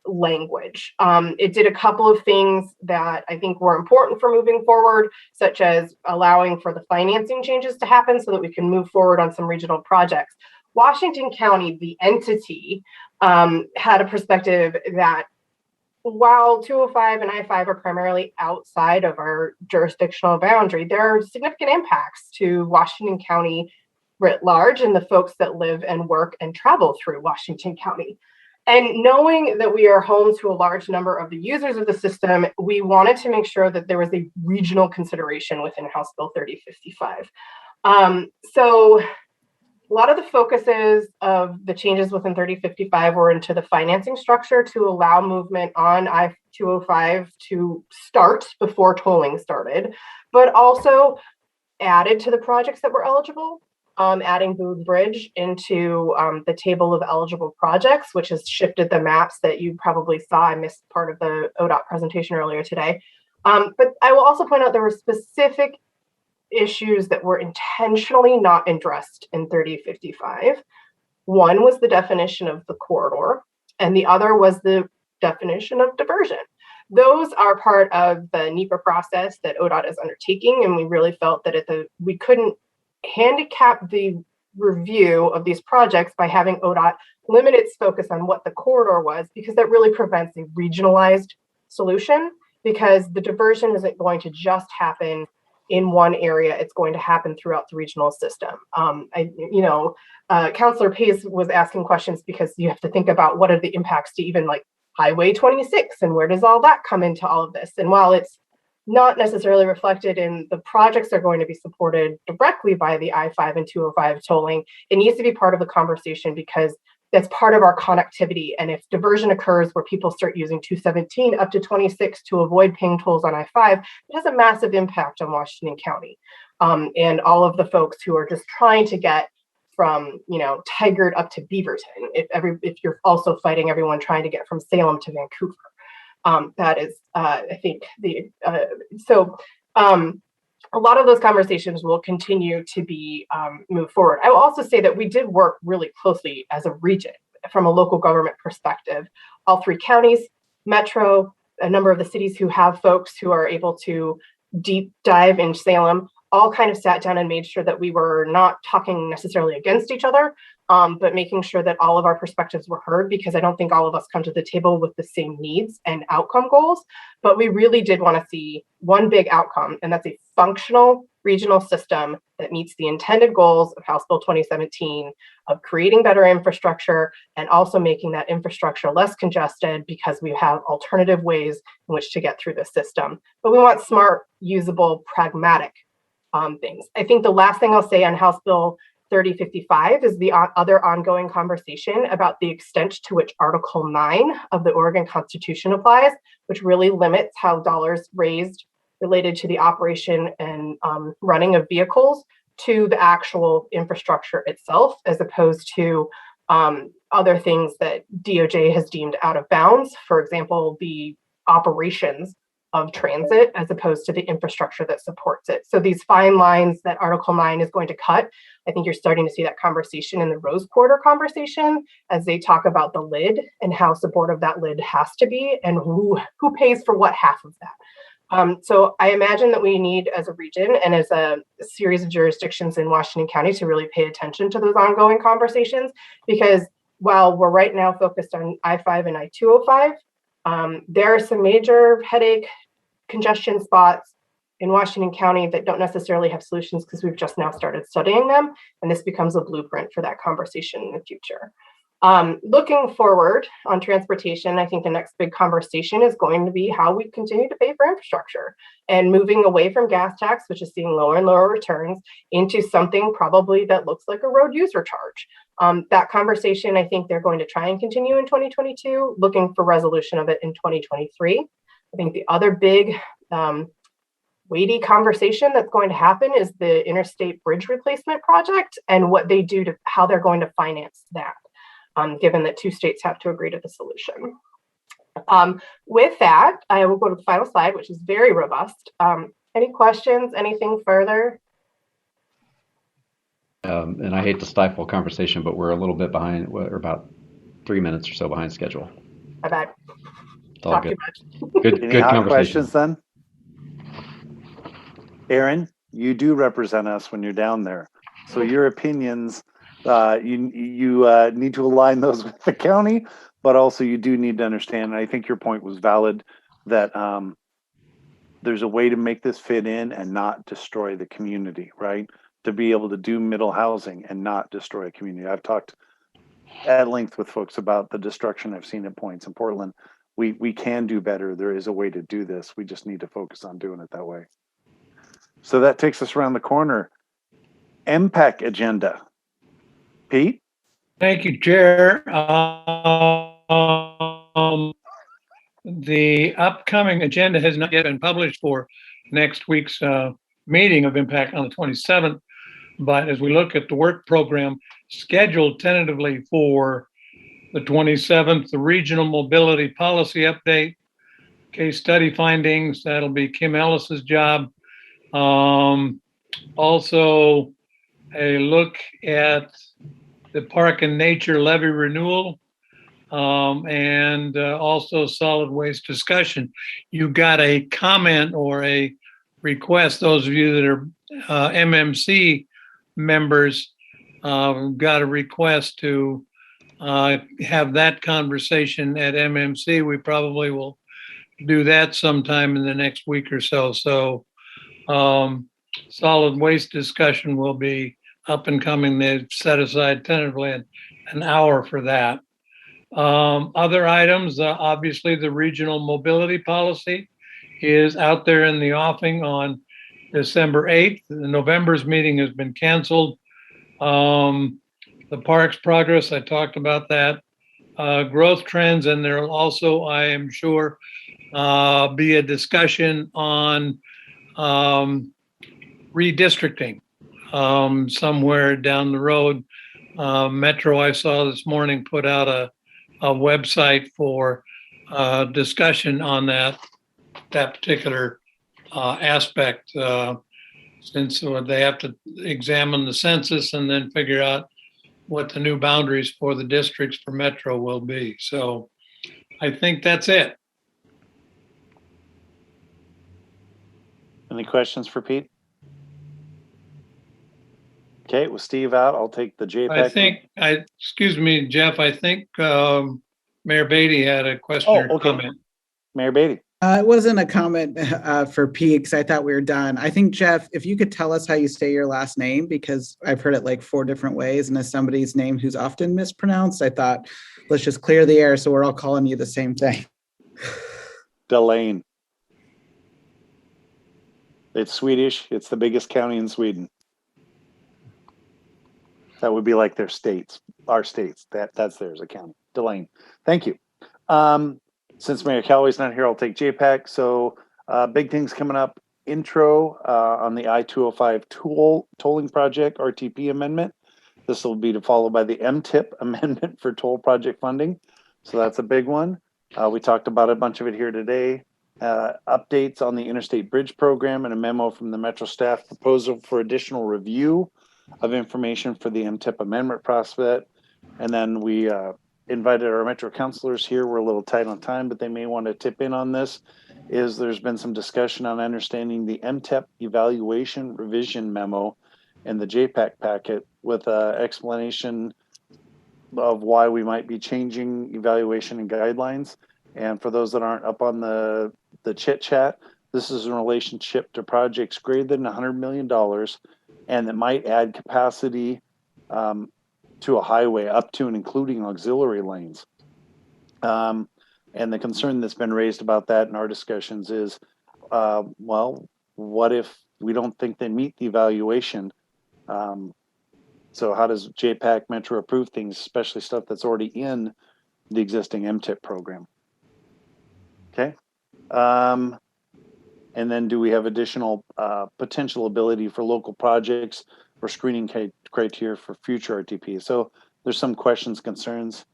language. It did a couple of things that I think were important for moving forward, such as allowing for the financing changes to happen so that we can move forward on some regional projects. Washington County, the entity, had a perspective that while 205 and I-5 are primarily outside of our jurisdictional boundary, there are significant impacts to Washington County writ large and the folks that live and work and travel through Washington County. And knowing that we are home to a large number of the users of the system, we wanted to make sure that there was a regional consideration within House Bill 3055. So a lot of the focuses of the changes within 3055 were into the financing structure to allow movement on I-205 to start before tolling started, but also added to the projects that were eligible, adding Boone Bridge into the table of eligible projects, which has shifted the maps that you probably saw. I missed part of the ODOT presentation earlier today. But I will also point out there were specific issues that were intentionally not addressed in 3055. One was the definition of the corridor, and the other was the definition of diversion. Those are part of the NEPA process that ODOT is undertaking, and we really felt that we couldn't handicap the review of these projects by having ODOT limit its focus on what the corridor was, because that really prevents a regionalized solution, because the diversion isn't going to just happen in one area, it's going to happen throughout the regional system. Councilor Pace was asking questions because you have to think about what are the impacts to even like Highway 26 and where does all that come into all of this? And while it's not necessarily reflected in the projects that are going to be supported directly by the I-5 and 205 tolling, it needs to be part of the conversation because that's part of our connectivity. And if diversion occurs where people start using 217 up to 26 to avoid paying tolls on I-5, it has a massive impact on Washington County and all of the folks who are just trying to get from Tigard up to Beaverton. If you're also fighting everyone trying to get from Salem to Vancouver, that is, I think a lot of those conversations will continue to be moved forward. I will also say that we did work really closely as a region from a local government perspective. All three counties, Metro, a number of the cities who have folks who are able to deep dive in Salem, all kind of sat down and made sure that we were not talking necessarily against each other, but making sure that all of our perspectives were heard, because I don't think all of us come to the table with the same needs and outcome goals. But we really did want to see one big outcome, and that's a functional regional system that meets the intended goals of House Bill 2017 of creating better infrastructure and also making that infrastructure less congested because we have alternative ways in which to get through the system. But we want smart, usable, pragmatic things. I think the last thing I'll say on House Bill 3055 is the other ongoing conversation about the extent to which Article 9 of the Oregon Constitution applies, which really limits how dollars raised related to the operation and running of vehicles to the actual infrastructure itself, as opposed to other things that DOJ has deemed out of bounds. For example, the operations of transit as opposed to the infrastructure that supports it. So these fine lines that Article 9 is going to cut, I think you're starting to see that conversation in the Rose Quarter conversation as they talk about the lid and how supportive that lid has to be and who pays for what half of that. So I imagine that we need as a region and as a series of jurisdictions in Washington County to really pay attention to those ongoing conversations, because while we're right now focused on I-5 and I-205, there are some major headache congestion spots in Washington County that don't necessarily have solutions because we've just now started studying them. And this becomes a blueprint for that conversation in the future. Looking forward on transportation, I think the next big conversation is going to be how we continue to pay for infrastructure and moving away from gas tax, which is seeing lower and lower returns, into something probably that looks like a road user charge. That conversation, I think they're going to try and continue in 2022, looking for resolution of it in 2023. I think the other big weighty conversation that's going to happen is the interstate bridge replacement project and what they do to how they're going to finance that. Given that two states have to agree to the solution. With that, I will go to the final slide, which is very robust. Any questions, anything further? And I hate to stifle conversation, but we're a little bit behind. We're about 3 minutes or so behind schedule. My bad. It's all Talk good. too much. Good, Any good hot conversation. questions then? Aaron, you do represent us when you're down there. So your opinions, you need to align those with the county, but also you do need to understand, and I think your point was valid, that there's a way to make this fit in and not destroy the community, right? To be able to do middle housing and not destroy a community. I've talked at length with folks about the destruction I've seen at points in Portland. We can do better. There is a way to do this. We just need to focus on doing it that way. So that takes us around the corner. Mpac Agenda. Pete? Thank you, Chair. The upcoming agenda has not yet been published for next week's meeting of Mpac on the 27th. But as we look at the work program scheduled tentatively for the 27th, the regional mobility policy update, case study findings, that'll be Kim Ellis's job. Also a look at the park and nature levy renewal, and also solid waste discussion. You got a comment or a request, those of you that are MMC members got a request to have that conversation at MMC. We probably will do that sometime in the next week or so. So solid waste discussion will be up and coming. They've set aside tentatively an hour for that. Other items, obviously the regional mobility policy is out there in the offing on December 8th. The November's meeting has been canceled. The parks progress, I talked about that. Growth trends, and there will also, I am sure, be a discussion on redistricting somewhere down the road. Metro, I saw this morning, put out a website for discussion on that particular aspect, since they have to examine the census and then figure out what the new boundaries for the districts for Metro will be. So I think that's it. Any questions for Pete? Okay, with Steve out, I'll take the JPEG. Excuse me, Jeff, I think Mayor Beatty had a question or comment. Mayor Beatty. It wasn't a comment for P because I thought we were done. I think, Jeff, if you could tell us how you say your last name, because I've heard it like 4 different ways, and as somebody's name who's often mispronounced, I thought, let's just clear the air so we're all calling you the same thing. Delane. It's Swedish. It's the biggest county in Sweden. That would be like their states, our states. That's theirs, a county. Delane. Thank you. Since Mayor Calloway's not here, I'll take JPEG. So big things coming up. Intro on the I-205 tolling project, RTP amendment. This will be followed by the MTIP amendment for toll project funding. So that's a big one. We talked about a bunch of it here today. Updates on the Interstate Bridge Program and a memo from the Metro staff proposal for additional review of information for the MTIP amendment process. And then we invited our Metro councilors here. We're a little tight on time, but they may want to tip in on this. There's been some discussion on understanding the MTIP evaluation revision memo in the JPEG packet with an explanation of why we might be changing evaluation and guidelines. And for those that aren't up on the chit chat, this is in relationship to projects greater than $100 million and that might add capacity to a highway up to and including auxiliary lanes. And the concern that's been raised about that in our discussions is, well, what if we don't think they meet the evaluation? So how does JPAC Metro approve things, especially stuff that's already in the existing MTIP program? Okay. And then do we have additional potential ability for local projects or screening criteria for future RTP? So there's some questions, concerns.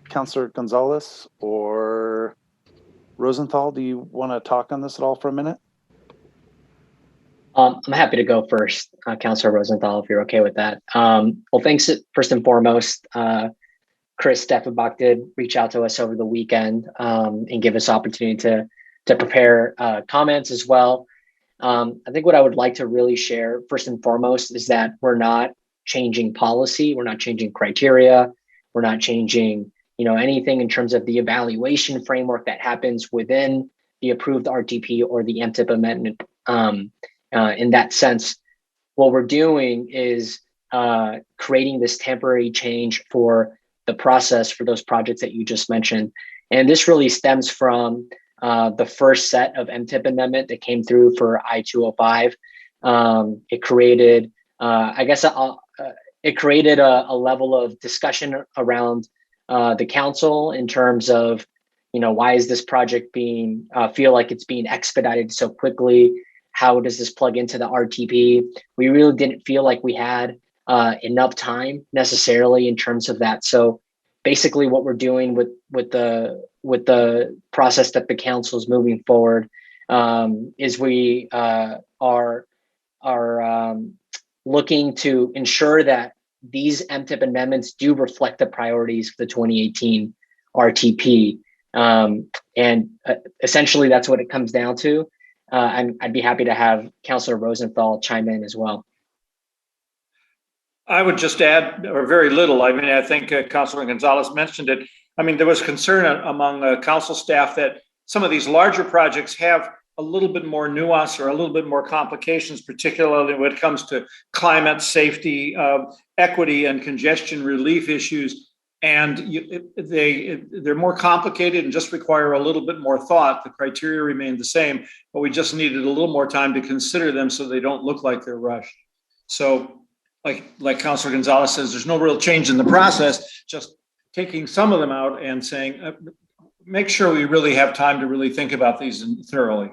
Councilor Gonzalez or Rosenthal, do you want to talk on this at all for a minute? I'm happy to go first, Councilor Rosenthal, if you're okay with that. Well, thanks first and foremost. Chris Steffenbach did reach out to us over the weekend and give us opportunity to prepare comments as well. I think what I would like to really share first and foremost is that we're not changing policy, we're not changing criteria, we're not changing anything in terms of the evaluation framework that happens within the approved RTP or the MTIP amendment. In that sense, what we're doing is creating this temporary change for the process for those projects that you just mentioned. And this really stems from the first set of MTIP amendment that came through for I-205. It created, it created a level of discussion around the council in terms of, why is this project being, feel like it's being expedited so quickly? How does this plug into the RTP? We really didn't feel like we had enough time necessarily in terms of that. So basically what we're doing with the process that the council is moving forward is we are looking to ensure that these MTIP amendments do reflect the priorities of the 2018 RTP. And essentially that's what it comes down to. I'd be happy to have Councilor Rosenthal chime in as well. I would just add, or very little. I mean, I think Councilor Gonzalez mentioned it. I mean, there was concern among council staff that some of these larger projects have a little bit more nuance or a little bit more complications, particularly when it comes to climate, safety, equity, and congestion relief issues. And they're more complicated and just require a little bit more thought. The criteria remain the same, but we just needed a little more time to consider them so they don't look like they're rushed. So like Councilor Gonzalez says, there's no real change in the process, just taking some of them out and saying, make sure we really have time to really think about these thoroughly.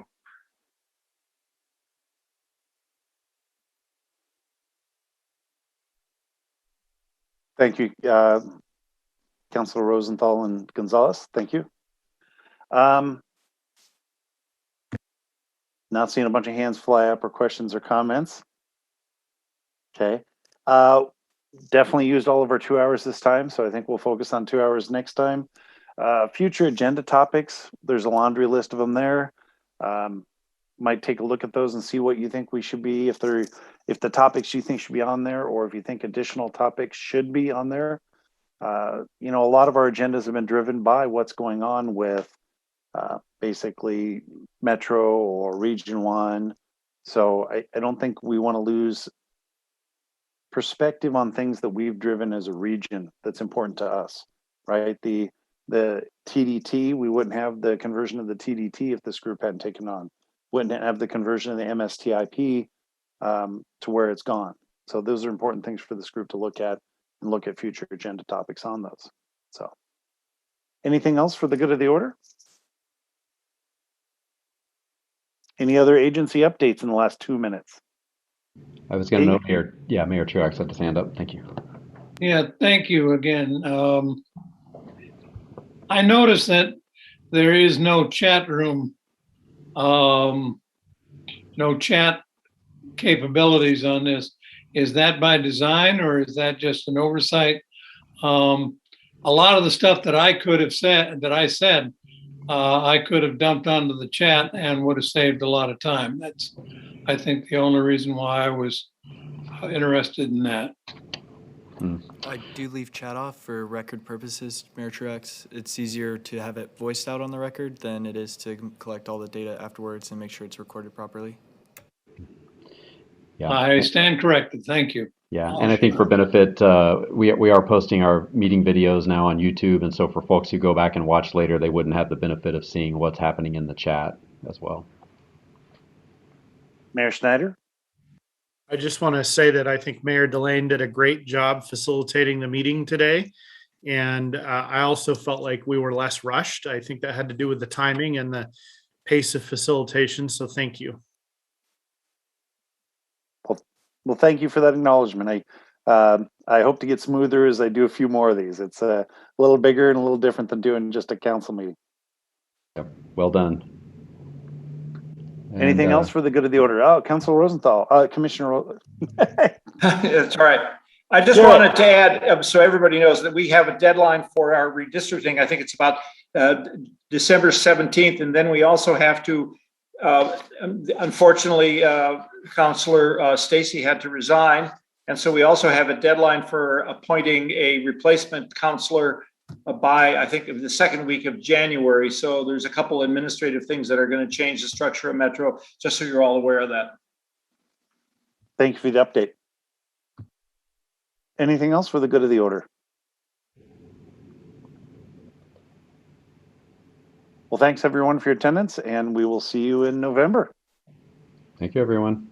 Thank you, Councilor Rosenthal and Gonzalez. Thank you. Not seeing a bunch of hands fly up or questions or comments. Okay. Definitely used all of our 2 hours this time, so I think we'll focus on 2 hours next time. Future agenda topics, there's a laundry list of them there. Might take a look at those and see what you think we should be, if the topics you think should be on there, or if you think additional topics should be on there. A lot of our agendas have been driven by what's going on with basically Metro or Region 1. So I don't think we want to lose perspective on things that we've driven as a region that's important to us, right? The TDT, we wouldn't have the conversion of the TDT if this group hadn't taken on. Wouldn't have the conversion of the MSTIP to where it's gone. So those are important things for this group to look at and look at future agenda topics on those. So anything else for the good of the order? Any other agency updates in the last 2 minutes? I was going to note here, Mayor Truax had his hand up. Thank you. Yeah, thank you again. I noticed that there is no chat room, no chat capabilities on this. Is that by design or is that just an oversight? A lot of the stuff that I could have said, I could have dumped onto the chat and would have saved a lot of time. That's, I think, the only reason why I was interested in that. I do leave chat off for record purposes, Mayor Truax. It's easier to have it voiced out on the record than it is to collect all the data afterwards and make sure it's recorded properly. Yeah, I stand corrected. Thank you. Yeah, and I think for benefit, we are posting our meeting videos now on YouTube, and so for folks who go back and watch later, they wouldn't have the benefit of seeing what's happening in the chat as well. Mayor Schneider? I just want to say that I think Mayor Delane did a great job facilitating the meeting today. And I also felt like we were less rushed. I think that had to do with the timing and the pace of facilitation. So thank you. Well, thank you for that acknowledgement. I hope to get smoother as I do a few more of these. It's a little bigger and a little different than doing just a council meeting. Yep. Well done. Anything And, else for the good of the order? Oh, Council Rosenthal, Commissioner. That's all right. I just wanted to add, so everybody knows that we have a deadline for our redistricting. I think it's about December 17th. And then we also have to, unfortunately, Councilor Stacy had to resign. And so we also have a deadline for appointing a replacement councilor by, I think, the second week of January. So there's a couple administrative things that are going to change the structure of Metro, just so you're all aware of that. Thank you for the update. Anything else for the good of the order? Well, thanks everyone for your attendance, and we will see you in November. Thank you, everyone.